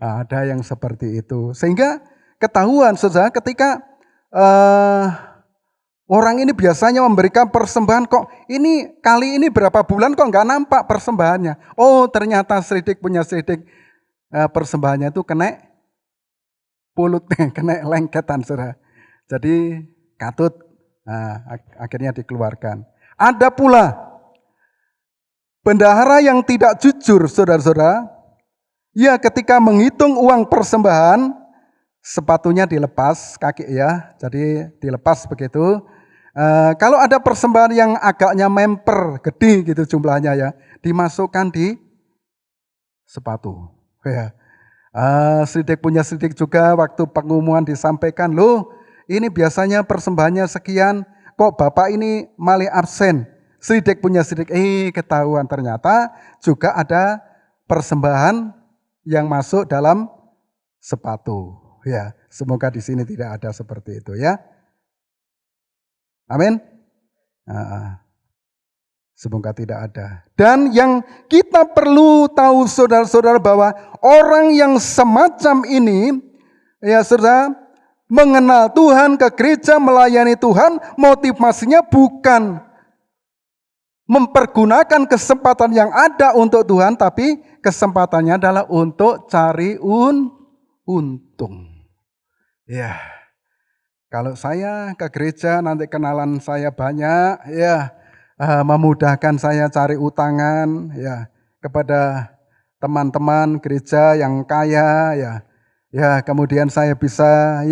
Nah, ada yang seperti itu. Sehingga ketahuan saudara ketika orang ini biasanya memberikan persembahan, kok ini kali ini berapa bulan kok nggak nampak persembahannya. Oh ternyata Sridik punya Sridik persembahannya itu kena pulutnya, kena lengketan saudara. Jadi katut, akhirnya dikeluarkan. Ada pula bendahara yang tidak jujur saudara-saudara. Ya ketika menghitung uang persembahan, sepatunya dilepas kaki ya, jadi dilepas begitu. Kalau ada persembahan yang agaknya memper, gede gitu jumlahnya ya, dimasukkan di sepatu. Ya. Sridik punya Sridik juga waktu pengumuman disampaikan, loh ini biasanya persembahannya sekian, kok Bapak ini malah absen. Sridik punya Sridik, ketahuan ternyata juga ada persembahan yang masuk dalam sepatu. Ya, semoga di sini tidak ada seperti itu ya. Amin. Semoga tidak ada. Dan yang kita perlu tahu saudara-saudara bahwa orang yang semacam ini, ya saudara, mengenal Tuhan, ke gereja, melayani Tuhan, motivasinya bukan mempergunakan kesempatan yang ada untuk Tuhan, tapi kesempatannya adalah untuk cari untung. Ya, kalau saya ke gereja nanti kenalan saya banyak, ya memudahkan saya cari utangan, ya kepada teman-teman gereja yang kaya, ya kemudian saya bisa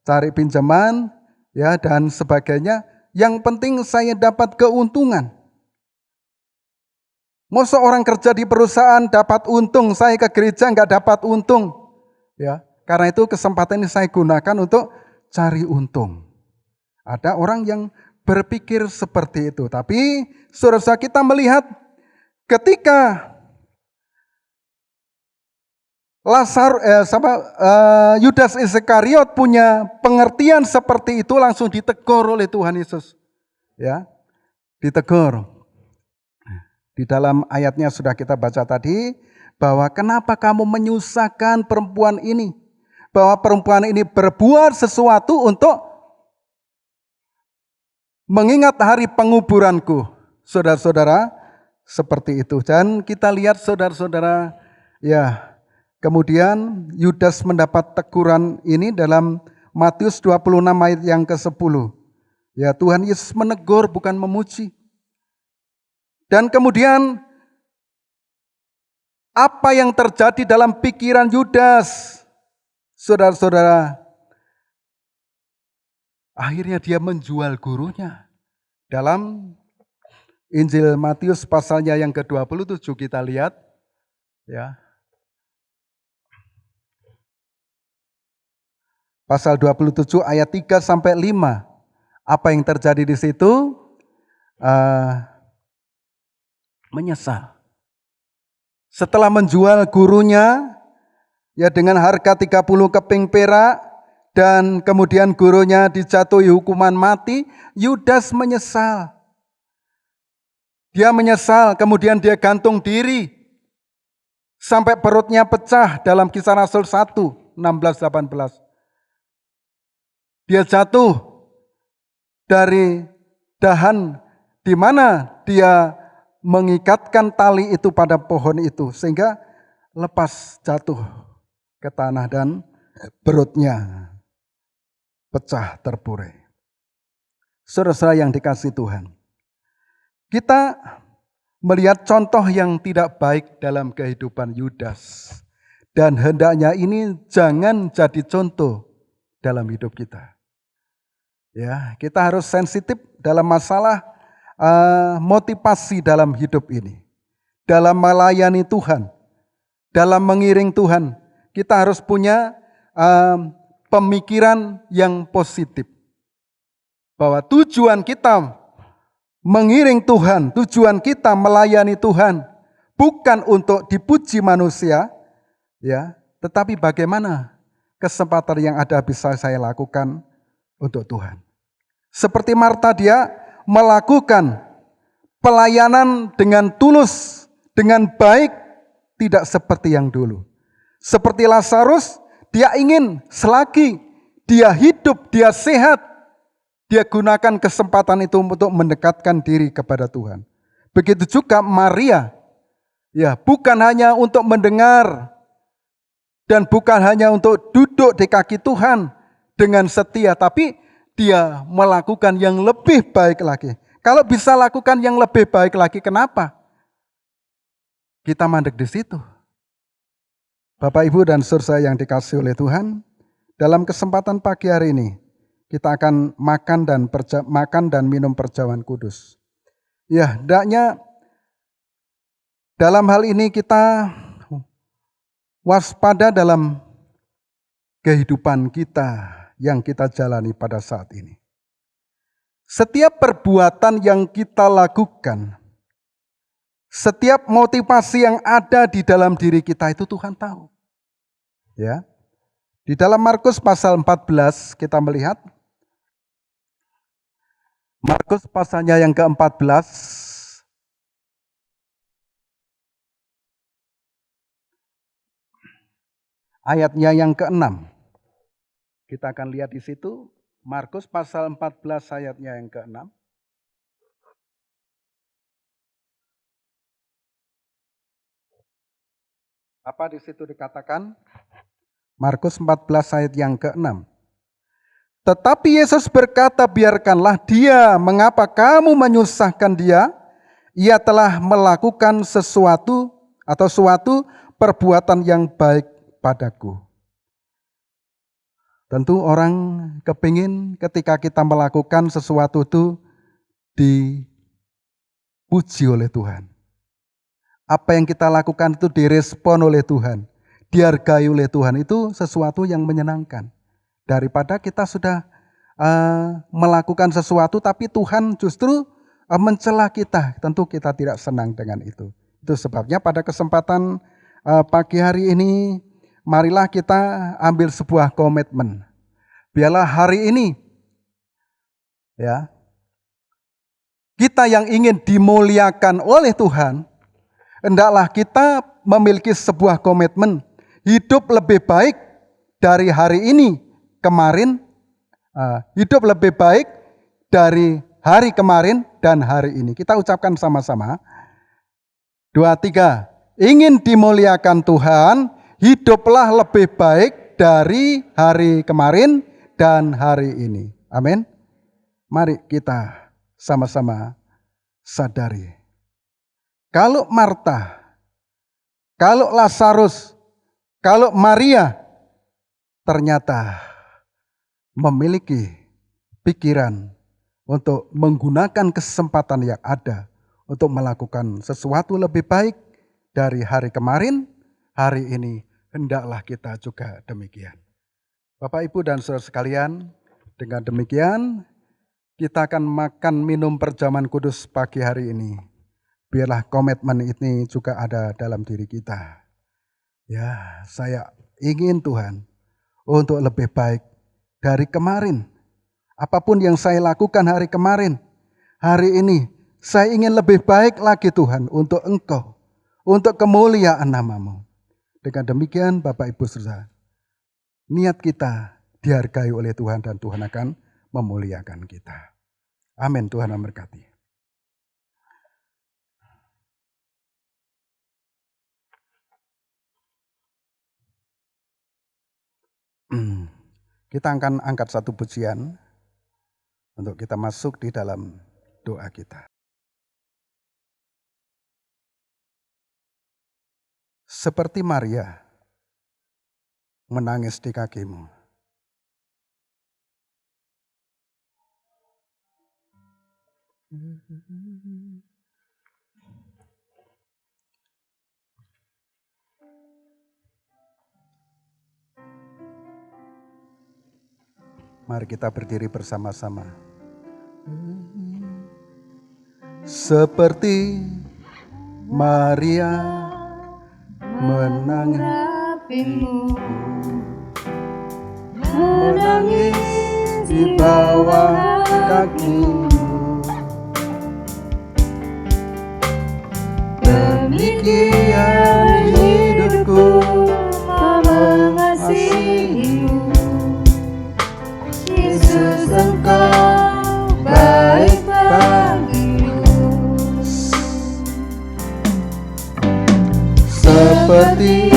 cari pinjaman, ya dan sebagainya. Yang penting saya dapat keuntungan. Masa orang kerja di perusahaan dapat untung, saya ke gereja nggak dapat untung. Ya, karena itu kesempatan ini saya gunakan untuk cari untung. Ada orang yang berpikir seperti itu. Tapi saudara kita melihat ketika Yudas Iskariot punya pengertian seperti itu, langsung ditegur oleh Tuhan Yesus. Ya, ditegur. Di dalam ayatnya sudah kita baca tadi, bahwa kenapa kamu menyusahkan perempuan ini? Bahwa perempuan ini berbuat sesuatu untuk mengingat hari penguburanku. Saudara-saudara, seperti itu. Dan kita lihat saudara-saudara, ya, kemudian Yudas mendapat teguran ini dalam Matius 26 ayat yang ke-10. Ya, Tuhan Yesus menegur bukan memuji. Dan kemudian apa yang terjadi dalam pikiran Yudas? Saudara-saudara, akhirnya dia menjual gurunya. Dalam Injil Matius pasalnya yang ke-27 kita lihat, ya. Pasal 27 ayat 3 sampai 5. Apa yang terjadi di situ? Menyesal. Setelah menjual gurunya, ya dengan harga 30 keping perak, dan kemudian gurunya dijatuhi hukuman mati, Yudas menyesal. Dia menyesal, kemudian dia gantung diri, sampai perutnya pecah dalam Kisah Rasul 1, 16-18. Dia jatuh dari dahan di mana dia mengikatkan tali itu pada pohon itu, sehingga lepas jatuh ke tanah dan perutnya pecah terburai. Saudara yang dikasihi Tuhan, kita melihat contoh yang tidak baik dalam kehidupan Yudas, dan hendaknya ini jangan jadi contoh dalam hidup kita. Ya, kita harus sensitif dalam masalah motivasi dalam hidup ini, dalam melayani Tuhan, dalam mengiring Tuhan. Kita harus punya pemikiran yang positif, bahwa tujuan kita mengiring Tuhan, tujuan kita melayani Tuhan bukan untuk dipuji manusia, ya, tetapi bagaimana kesempatan yang ada bisa saya lakukan untuk Tuhan. Seperti Marta, dia melakukan pelayanan dengan tulus, dengan baik, tidak seperti yang dulu. Seperti Lazarus, dia ingin selagi dia hidup, dia sehat, dia gunakan kesempatan itu untuk mendekatkan diri kepada Tuhan. Begitu juga Maria, ya, bukan hanya untuk mendengar dan bukan hanya untuk duduk di kaki Tuhan dengan setia, tapi dia melakukan yang lebih baik lagi. Kalau bisa lakukan yang lebih baik lagi, kenapa kita mandek di situ? Bapak, Ibu, dan saudara yang dikasihi oleh Tuhan, dalam kesempatan pagi hari ini, kita akan makan dan minum perjamuan kudus. Ya, hendaknya dalam hal ini kita waspada dalam kehidupan kita yang kita jalani pada saat ini. Setiap perbuatan yang kita lakukan, setiap motivasi yang ada di dalam diri kita itu Tuhan tahu. Ya. Di dalam Markus pasal 14 kita melihat, Markus pasalnya yang ke-14, ayatnya yang ke-6. Kita akan lihat di situ, Markus pasal 14 ayatnya yang ke-6. Apa di situ dikatakan? Markus 14 ayat yang ke-6. Tetapi Yesus berkata, biarkanlah dia, mengapa kamu menyusahkan dia? Ia telah melakukan sesuatu atau suatu perbuatan yang baik padaku. Tentu orang kepingin ketika kita melakukan sesuatu itu dipuji oleh Tuhan. Apa yang kita lakukan itu direspon oleh Tuhan, dihargai oleh Tuhan, itu sesuatu yang menyenangkan. Daripada kita sudah melakukan sesuatu tapi Tuhan justru mencela kita, tentu kita tidak senang dengan itu. Itu sebabnya pada kesempatan pagi hari ini, marilah kita ambil sebuah komitmen. Biarlah hari ini, ya, kita yang ingin dimuliakan oleh Tuhan, hendaklah kita memiliki sebuah komitmen hidup lebih baik dari hari ini kemarin, hidup lebih baik dari hari kemarin dan hari ini. Kita ucapkan sama-sama. 2, 3. Ingin dimuliakan Tuhan, hiduplah lebih baik dari hari kemarin dan hari ini. Amin. Mari kita sama-sama sadari. Kalau Marta, kalau Lazarus, kalau Maria ternyata memiliki pikiran untuk menggunakan kesempatan yang ada untuk melakukan sesuatu lebih baik dari hari kemarin, hari ini hendaklah kita juga demikian. Bapak, Ibu, dan saudara sekalian, dengan demikian kita akan makan minum perjamuan kudus pagi hari ini. Biarlah komitmen ini juga ada dalam diri kita. Ya, saya ingin Tuhan untuk lebih baik dari kemarin. Apapun yang saya lakukan hari kemarin, hari ini saya ingin lebih baik lagi Tuhan untuk Engkau, untuk kemuliaan nama-Mu. Dengan demikian Bapak Ibu Saudara, niat kita dihargai oleh Tuhan dan Tuhan akan memuliakan kita. Amin. Tuhan memberkati. Kita akan angkat satu pujian untuk kita masuk di dalam doa kita. Seperti Maria menangis di kakimu. Mari kita berdiri bersama-sama. Seperti Maria menangis di bawah kakimu. Demikian hidupku mengasihimu. Yesus, Engkau baik bagiku. Seperti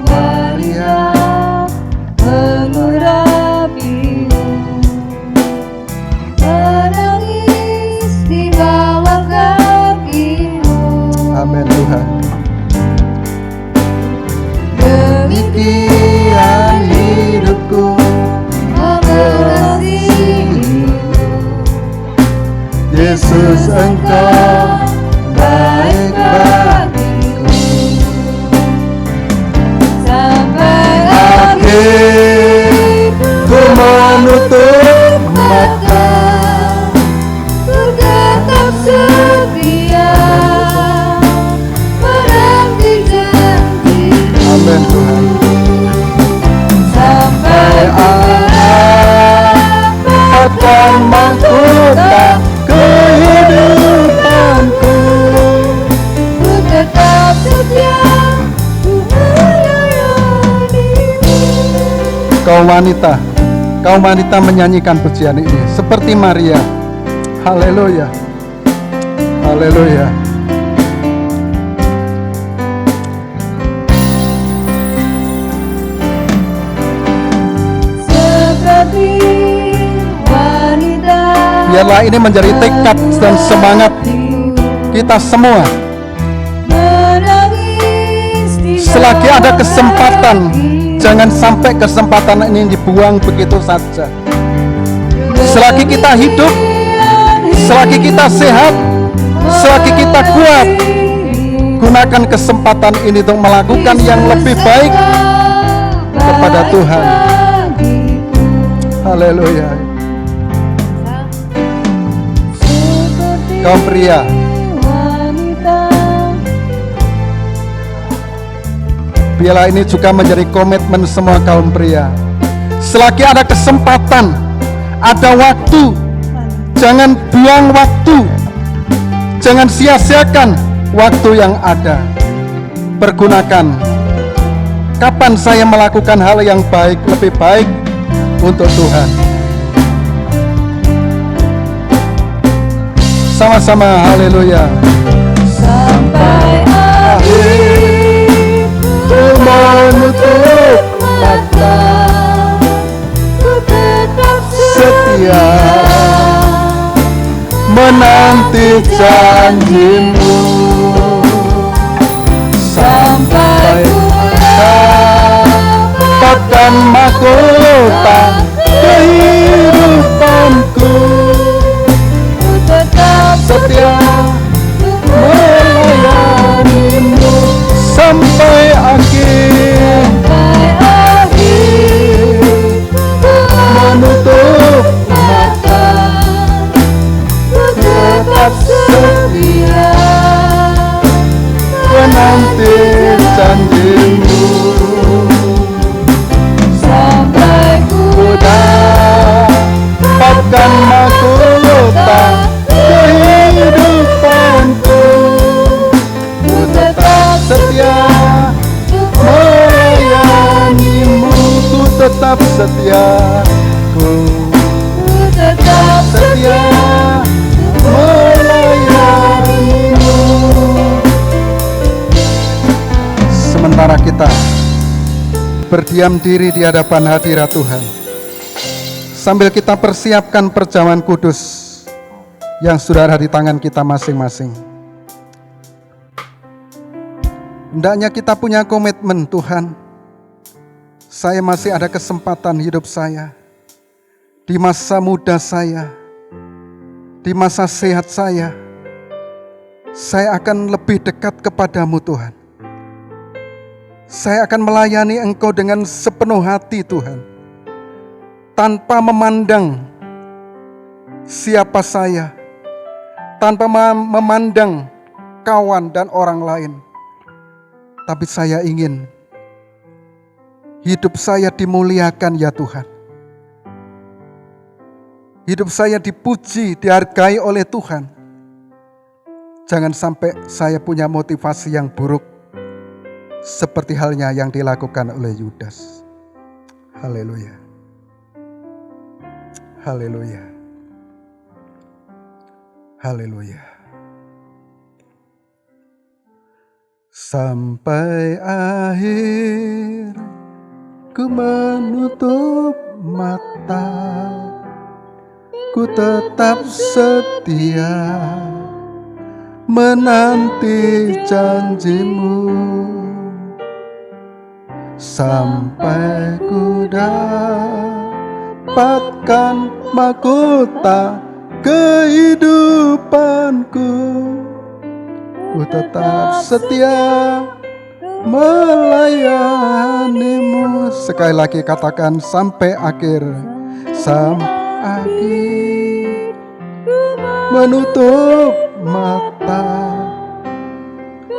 Maria mengurapimu, menangis di bawah kakimu. Amin Tuhan. Demikian hidupku mengasihimu. Yesus, Engkau baik bagiku. Sampai akhir ku menutup mata, ku tetap setia menanti janji. Amin Tuhan. Sampai akhir akan mahkota kehidupanku, ku tetap setia, ku melayanimu. Kau wanita menyanyikan pujian ini seperti Maria. Haleluya, haleluya. Biarlah ini menjadi tekad dan semangat kita semua. Selagi ada kesempatan, jangan sampai kesempatan ini dibuang begitu saja. Selagi kita hidup, selagi kita sehat, selagi kita kuat, gunakan kesempatan ini untuk melakukan yang lebih baik kepada Tuhan. Haleluya. Kaum pria, biarlah ini juga menjadi komitmen semua kaum pria. Selagi ada kesempatan, ada waktu, jangan buang waktu, jangan sia-siakan waktu yang ada. Pergunakan. Kapan saya melakukan hal yang baik, lebih baik untuk Tuhan. Sama-sama, haleluya. Sampai akhir ku menutup mata, ku tetap setia menanti janjimu sampai dapatkan mahkota kehidupanku. Ku tetap setia melayanimu sampai akhir, menutup mata. Ku tetap setia menanti janjimu sampai ku dapatkan mahkota kehidupanku. Ku tetap setia melayanimu. Ku tetap setia, ku tetap setia melayanimu. Sementara kita berdiam diri di hadapan hadirat Tuhan, sambil kita persiapkan perjamuan kudus yang sudah ada di tangan kita masing-masing, hendaknya kita punya komitmen, Tuhan, saya masih ada kesempatan hidup saya, di masa muda saya, di masa sehat saya akan lebih dekat kepadamu Tuhan. Saya akan melayani Engkau dengan sepenuh hati Tuhan, tanpa memandang siapa saya, tanpa memandang kawan dan orang lain. Tapi saya ingin hidup saya dimuliakan ya Tuhan. Hidup saya dipuji, dihargai oleh Tuhan. Jangan sampai saya punya motivasi yang buruk, seperti halnya yang dilakukan oleh Yudas. Haleluya. Haleluya. Haleluya. Sampai akhir ku menutup mata, ku tetap setia menanti janjimu sampai ku dapatkan mahkota kehidupanku. Ku tetap setia melayanimu. Sekali lagi katakan sampai akhir, sampai akhir, menutup mata,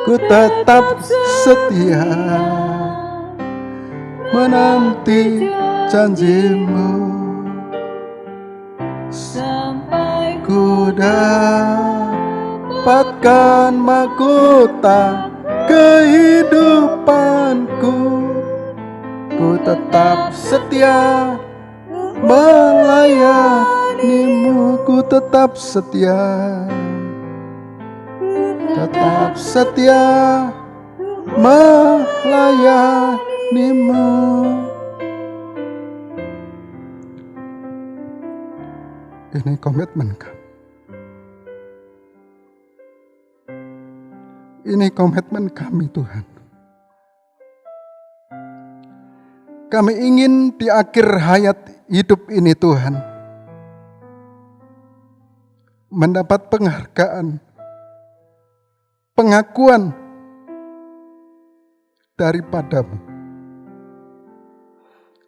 ku tetap setia menanti janjimu sampai ku dapatkan mahkota kehidupanku. Ku tetap setia melayanimu. Ku tetap setia, tetap setia melayanimu. Ini komitmen kami. Ini komitmen kami Tuhan. Kami ingin di akhir hayat hidup ini Tuhan, mendapat penghargaan, pengakuan daripadamu.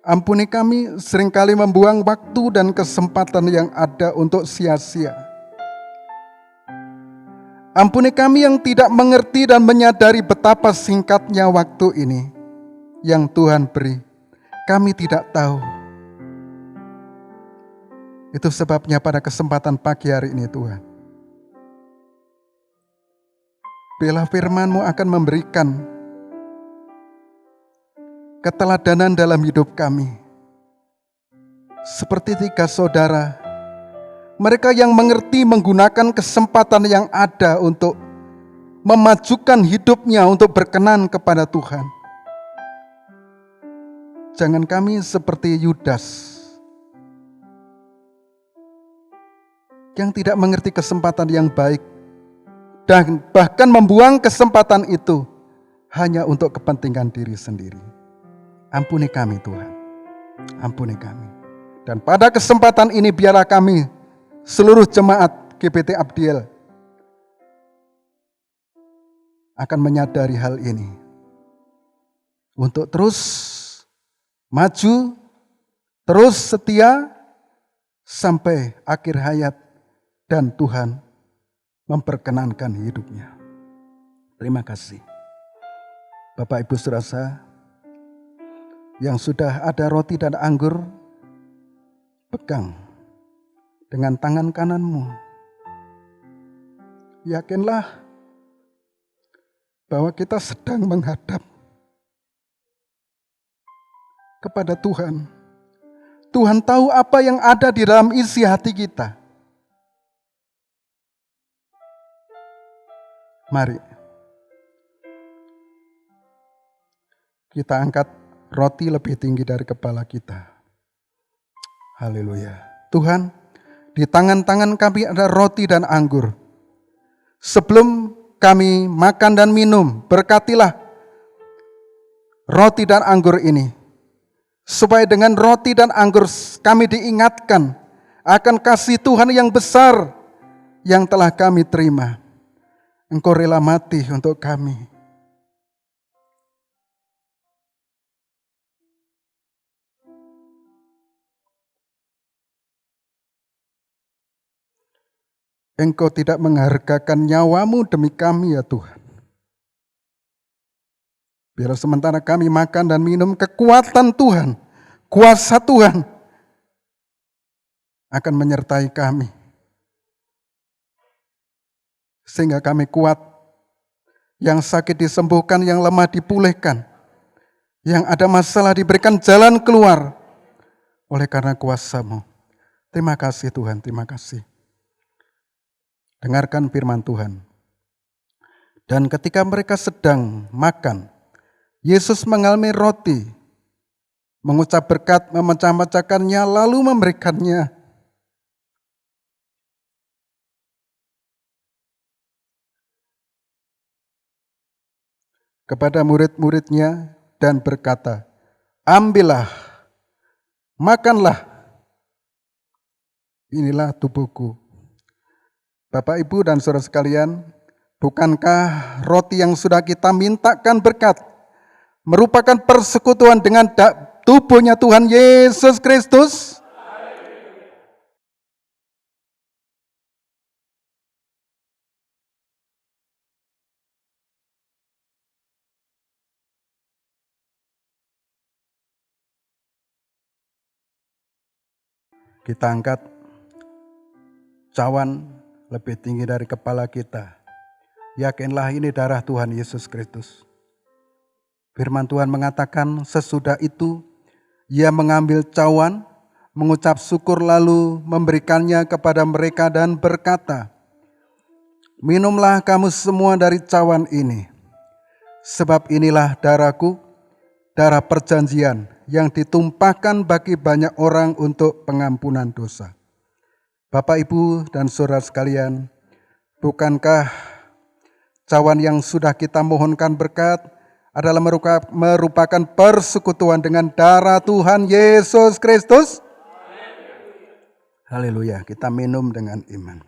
Ampuni kami seringkali membuang waktu dan kesempatan yang ada untuk sia-sia. Ampuni kami yang tidak mengerti dan menyadari betapa singkatnya waktu ini yang Tuhan beri. Kami tidak tahu. Itu sebabnya pada kesempatan pagi hari ini Tuhan, biarlah firman-Mu akan memberikan keteladanan dalam hidup kami. Seperti 3 saudara, mereka yang mengerti menggunakan kesempatan yang ada untuk memajukan hidupnya untuk berkenan kepada Tuhan. Jangan kami seperti Yudas, yang tidak mengerti kesempatan yang baik, dan bahkan membuang kesempatan itu hanya untuk kepentingan diri sendiri. Ampuni kami Tuhan, ampuni kami. Dan pada kesempatan ini biarlah kami, seluruh jemaat GBT Abdiel, akan menyadari hal ini, untuk terus maju, terus setia, sampai akhir hayat, dan Tuhan memperkenankan hidupnya. Terima kasih. Bapak Ibu Saudara, yang sudah ada roti dan anggur, pegang dengan tangan kananmu. Yakinlah bahwa kita sedang menghadap kepada Tuhan. Tuhan tahu apa yang ada di dalam isi hati kita. Mari kita angkat roti lebih tinggi dari kepala kita. Haleluya. Tuhan, di tangan-tangan kami ada roti dan anggur. Sebelum kami makan dan minum, berkatilah roti dan anggur ini. Supaya dengan roti dan anggur kami diingatkan akan kasih Tuhan yang besar yang telah kami terima. Engkau rela mati untuk kami. Engkau tidak menghargakan nyawamu demi kami ya Tuhan. Biar sementara kami makan dan minum, kekuatan Tuhan, kuasa Tuhan akan menyertai kami. Sehingga kami kuat, yang sakit disembuhkan, yang lemah dipulihkan, yang ada masalah diberikan jalan keluar oleh karena kuasa-Mu. Terima kasih Tuhan, terima kasih. Dengarkan firman Tuhan. Dan ketika mereka sedang makan, Yesus mengambil roti, mengucap berkat, memecah-mecahkannya, lalu memberikannya. Kepada murid-muridnya dan berkata, ambillah, makanlah, inilah tubuhku. Bapak, Ibu, dan saudara sekalian, bukankah roti yang sudah kita mintakan berkat merupakan persekutuan dengan tubuhnya Tuhan Yesus Kristus? Kita angkat cawan lebih tinggi dari kepala kita. Yakinlah ini darah Tuhan Yesus Kristus. Firman Tuhan mengatakan sesudah itu ia mengambil cawan, mengucap syukur lalu memberikannya kepada mereka dan berkata, minumlah kamu semua dari cawan ini, sebab inilah darahku, darah perjanjian yang ditumpahkan bagi banyak orang untuk pengampunan dosa. Bapak, Ibu, dan saudara sekalian, bukankah cawan yang sudah kita mohonkan berkat adalah merupakan persekutuan dengan darah Tuhan Yesus Kristus? Haleluya, kita minum dengan iman.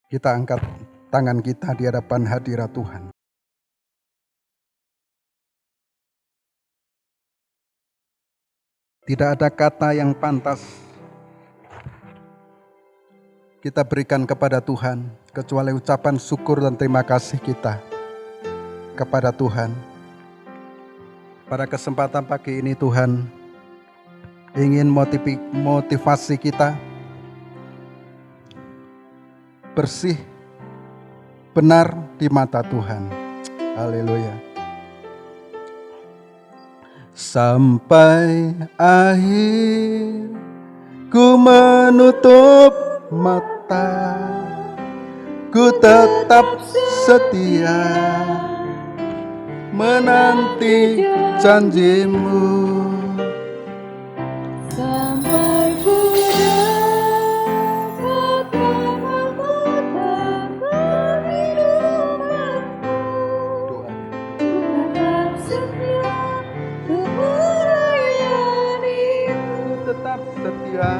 Kita angkat tangan kita di hadapan hadirat Tuhan. Tidak ada kata yang pantas kita berikan kepada Tuhan kecuali ucapan syukur dan terima kasih kita kepada Tuhan. Pada kesempatan pagi ini Tuhan ingin motivasi kita bersih, benar di mata Tuhan. Haleluya. Sampai akhir ku menutup mata, ku tetap setia menanti janjimu.
Sampai ku dapat mahkota kehidupanku, tetap setia untuk melayanimu.
Tetap setia,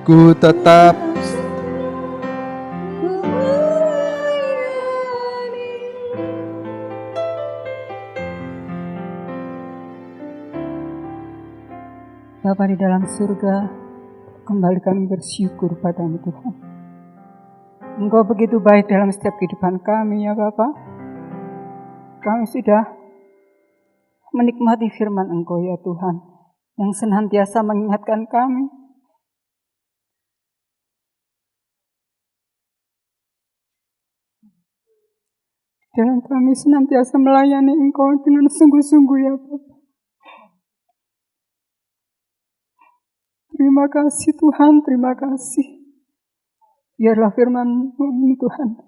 ku tetap
Bapa di dalam surga, kembali kami bersyukur padamu Tuhan. Engkau begitu baik dalam setiap kehidupan kami ya Bapa. Kami sudah menikmati firman Engkau ya Tuhan, yang senantiasa mengingatkan kami dan kami senantiasa melayani Engkau dengan sungguh-sungguh ya Bapa. Terima kasih Tuhan, terima kasih. Biarlah firman-Mu ini Tuhan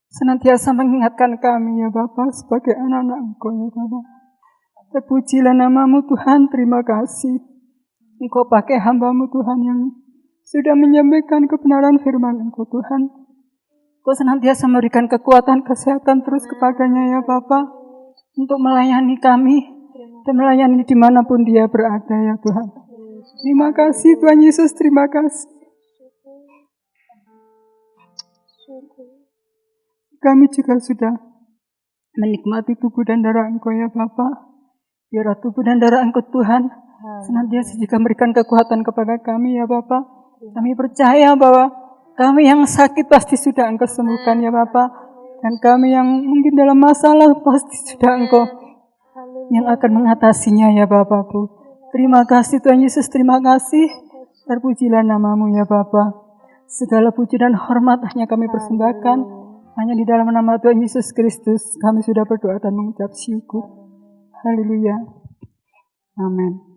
senantiasa mengingatkan kami ya Bapa sebagai anak-anak Engkau ya Bapa. Terpujilah nama-Mu Tuhan, terima kasih. Engkau pakai hamba-Mu Tuhan yang sudah menyampaikan kebenaran firman Engkau Tuhan. Engkau senantiasa memberikan kekuatan, kesehatan terus kepadanya ya Bapa, untuk melayani kami dan melayani dimanapun dia berada ya Tuhan. Terima kasih Tuhan Yesus, terima kasih. Kami juga sudah menikmati tubuh dan darah Engkau ya Bapa. Biarlah tubuh dan darah Engkau Tuhan senantiasa juga memberikan kekuatan kepada kami ya Bapa. Kami percaya bahwa kami yang sakit pasti sudah Engkau sembuhkan ya Bapa. Dan kami yang mungkin dalam masalah pasti sudah Engkau yang akan mengatasinya ya Bapa-Ku. Terima kasih Tuhan Yesus, terima kasih. Terpujilah nama-Mu ya Bapa. Segala puji dan hormat hanya kami persembahkan. Hanya di dalam nama Tuhan Yesus Kristus kami sudah berdoa dan mengucap syukur. Haleluya. Amin.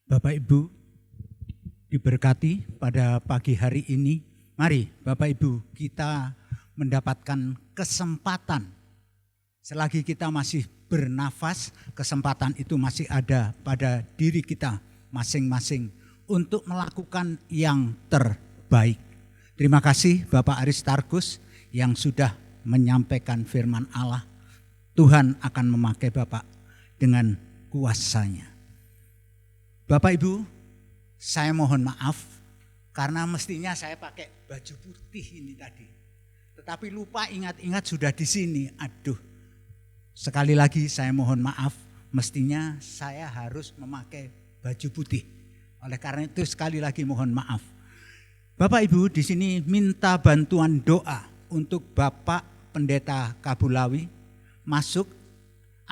Bapak Ibu diberkati pada pagi hari ini. Mari Bapak Ibu kita mendapatkan kesempatan. Selagi kita masih bernafas, kesempatan itu masih ada pada diri kita masing-masing untuk melakukan yang terbaik. Terima kasih Bapak Aristarkus yang sudah menyampaikan firman Allah. Tuhan akan memakai Bapak dengan kuasanya. Bapak Ibu, saya mohon maaf karena mestinya saya pakai baju putih ini tadi. Tetapi lupa ingat-ingat sudah di sini. Aduh, sekali lagi saya mohon maaf, mestinya saya harus memakai baju putih. Oleh karena itu sekali lagi mohon maaf. Bapak Ibu di sini minta bantuan doa untuk Bapak Pendeta Kabulawi masuk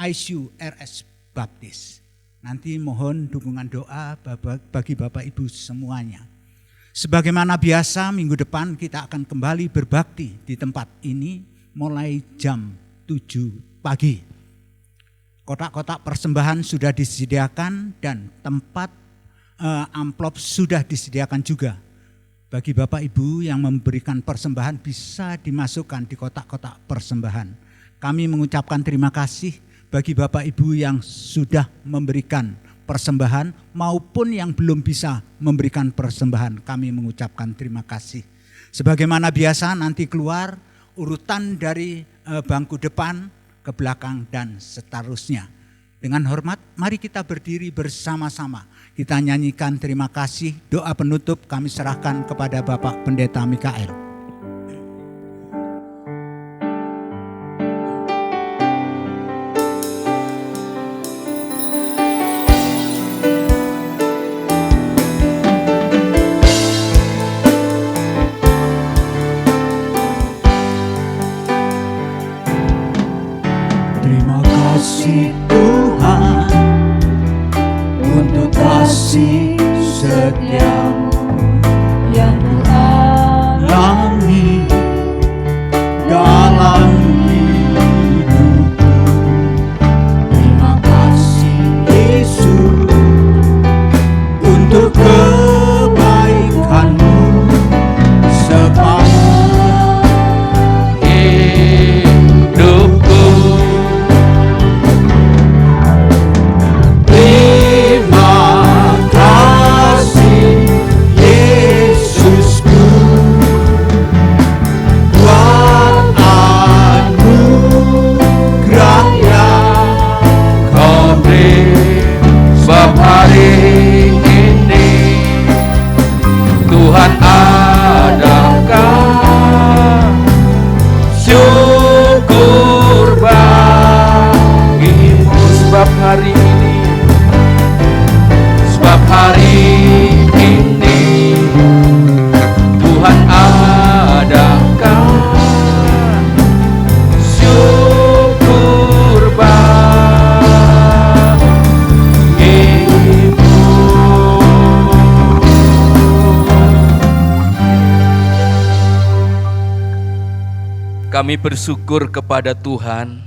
ICU RS Baptis. Nanti mohon dukungan doa bagi Bapak Ibu semuanya. Sebagaimana biasa minggu depan kita akan kembali berbakti di tempat ini mulai jam 7 pagi. Kotak-kotak persembahan sudah disediakan dan tempat amplop sudah disediakan juga. Bagi Bapak Ibu yang memberikan persembahan bisa dimasukkan di kotak-kotak persembahan. Kami mengucapkan terima kasih bagi Bapak Ibu yang sudah memberikan persembahan maupun yang belum bisa memberikan persembahan. Kami mengucapkan terima kasih. Sebagaimana biasa nanti keluar urutan dari bangku depan ke belakang dan seterusnya. Dengan hormat mari kita berdiri bersama-sama. Kita nyanyikan terima kasih. Doa penutup kami serahkan kepada Bapak Pendeta Mikael.
Tuhan untuk kasih setiamu yang ku alami.
Kami bersyukur kepada Tuhan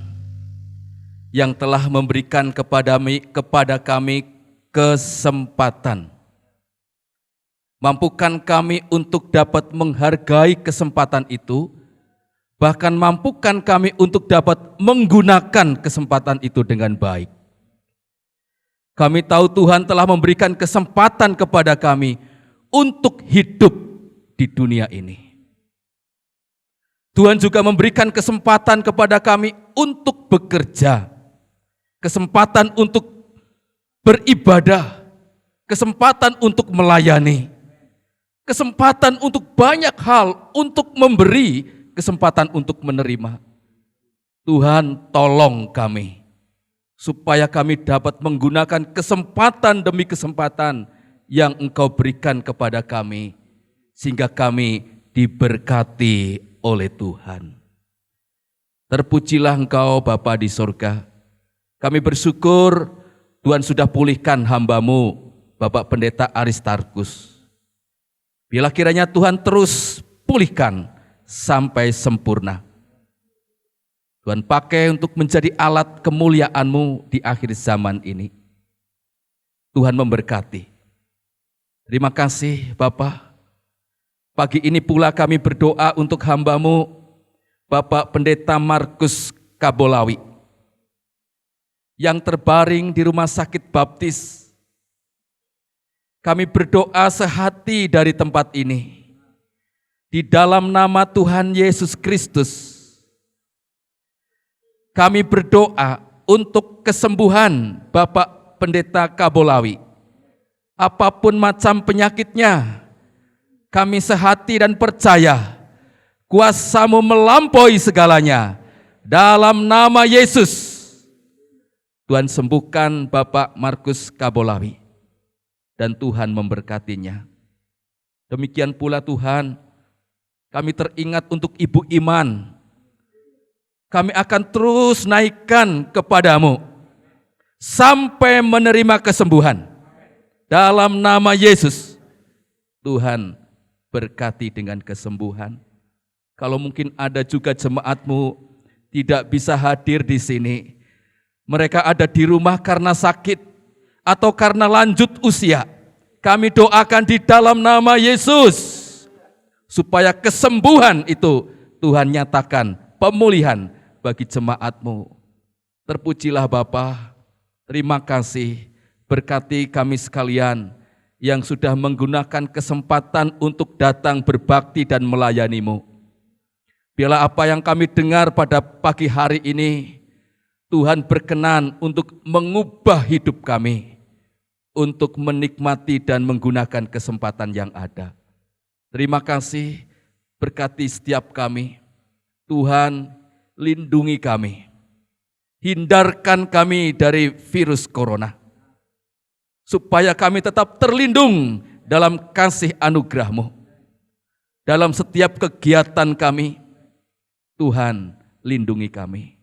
yang telah memberikan kepada kami kesempatan. Mampukan kami untuk dapat menghargai kesempatan itu, bahkan mampukan kami untuk dapat menggunakan kesempatan itu dengan baik. Kami tahu Tuhan telah memberikan kesempatan kepada kami untuk hidup di dunia ini. Tuhan juga memberikan kesempatan kepada kami untuk bekerja, kesempatan untuk beribadah, kesempatan untuk melayani, kesempatan untuk banyak hal, untuk memberi, kesempatan untuk menerima. Tuhan, tolong kami, supaya kami dapat menggunakan kesempatan demi kesempatan yang Engkau berikan kepada kami, sehingga kami diberkati oleh Tuhan. Terpujilah Engkau Bapa di sorga. Kami bersyukur Tuhan sudah pulihkan hamba-Mu, Bapak Pendeta Aristarkus. Bila kiranya Tuhan terus pulihkan sampai sempurna. Tuhan pakai untuk menjadi alat kemuliaan-Mu di akhir zaman ini. Tuhan memberkati. Terima kasih Bapak. Pagi ini pula kami berdoa untuk hamba-Mu, Bapak Pendeta Markus Kabolawi, yang terbaring di Rumah Sakit Baptis. Kami berdoa sehati dari tempat ini, di dalam nama Tuhan Yesus Kristus. Kami berdoa untuk kesembuhan Bapak Pendeta Kabolawi, apapun macam penyakitnya. Kami sehati dan percaya kuasa-Mu melampaui segalanya. Dalam nama Yesus, Tuhan sembuhkan Bapak Markus Kabolawi dan Tuhan memberkatinya. Demikian pula Tuhan, kami teringat untuk Ibu Iman. Kami akan terus naikkan kepada-Mu sampai menerima kesembuhan. Dalam nama Yesus, Tuhan berkati dengan kesembuhan. Kalau mungkin ada juga jemaat-Mu tidak bisa hadir di sini. Mereka ada di rumah karena sakit atau karena lanjut usia. Kami doakan di dalam nama Yesus supaya kesembuhan itu Tuhan nyatakan pemulihan bagi jemaat-Mu. Terpujilah Bapa. Terima kasih. Berkati kami sekalian yang sudah menggunakan kesempatan untuk datang berbakti dan melayani-Mu. Biarlah apa yang kami dengar pada pagi hari ini, Tuhan berkenan untuk mengubah hidup kami, untuk menikmati dan menggunakan kesempatan yang ada. Terima kasih, berkati setiap kami. Tuhan, lindungi kami. Hindarkan kami dari virus corona, supaya kami tetap terlindung dalam kasih anugerah-Mu. Dalam setiap kegiatan kami, Tuhan lindungi kami.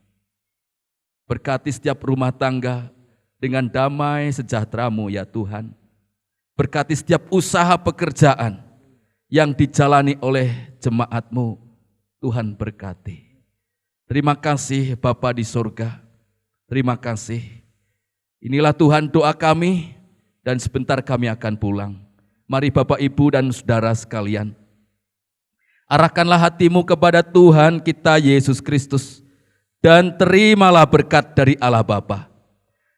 Berkati setiap rumah tangga dengan damai sejahtera-Mu ya Tuhan. Berkati setiap usaha pekerjaan yang dijalani oleh jemaat-Mu. Tuhan berkati. Terima kasih Bapa di surga. Terima kasih. Inilah Tuhan doa kami. Dan sebentar kami akan pulang. Mari Bapak Ibu dan saudara sekalian, arahkanlah hatimu kepada Tuhan kita Yesus Kristus dan terimalah berkat dari Allah Bapa,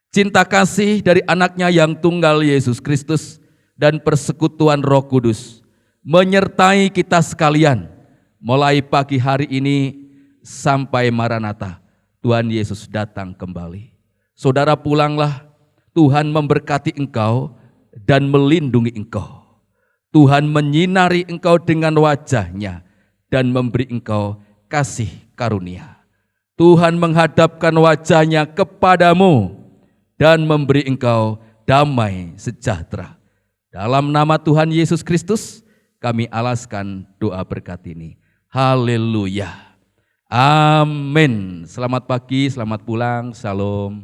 cinta kasih dari anaknya yang tunggal Yesus Kristus dan persekutuan Roh Kudus menyertai kita sekalian mulai pagi hari ini sampai Maranatha Tuhan Yesus datang kembali. Saudara pulanglah. Tuhan memberkati engkau dan melindungi engkau. Tuhan menyinari engkau dengan wajah-Nya dan memberi engkau kasih karunia. Tuhan menghadapkan wajah-Nya kepadamu dan memberi engkau damai sejahtera. Dalam nama Tuhan Yesus Kristus, kami alaskan doa berkat ini. Haleluya. Amin. Selamat pagi, selamat pulang. Shalom.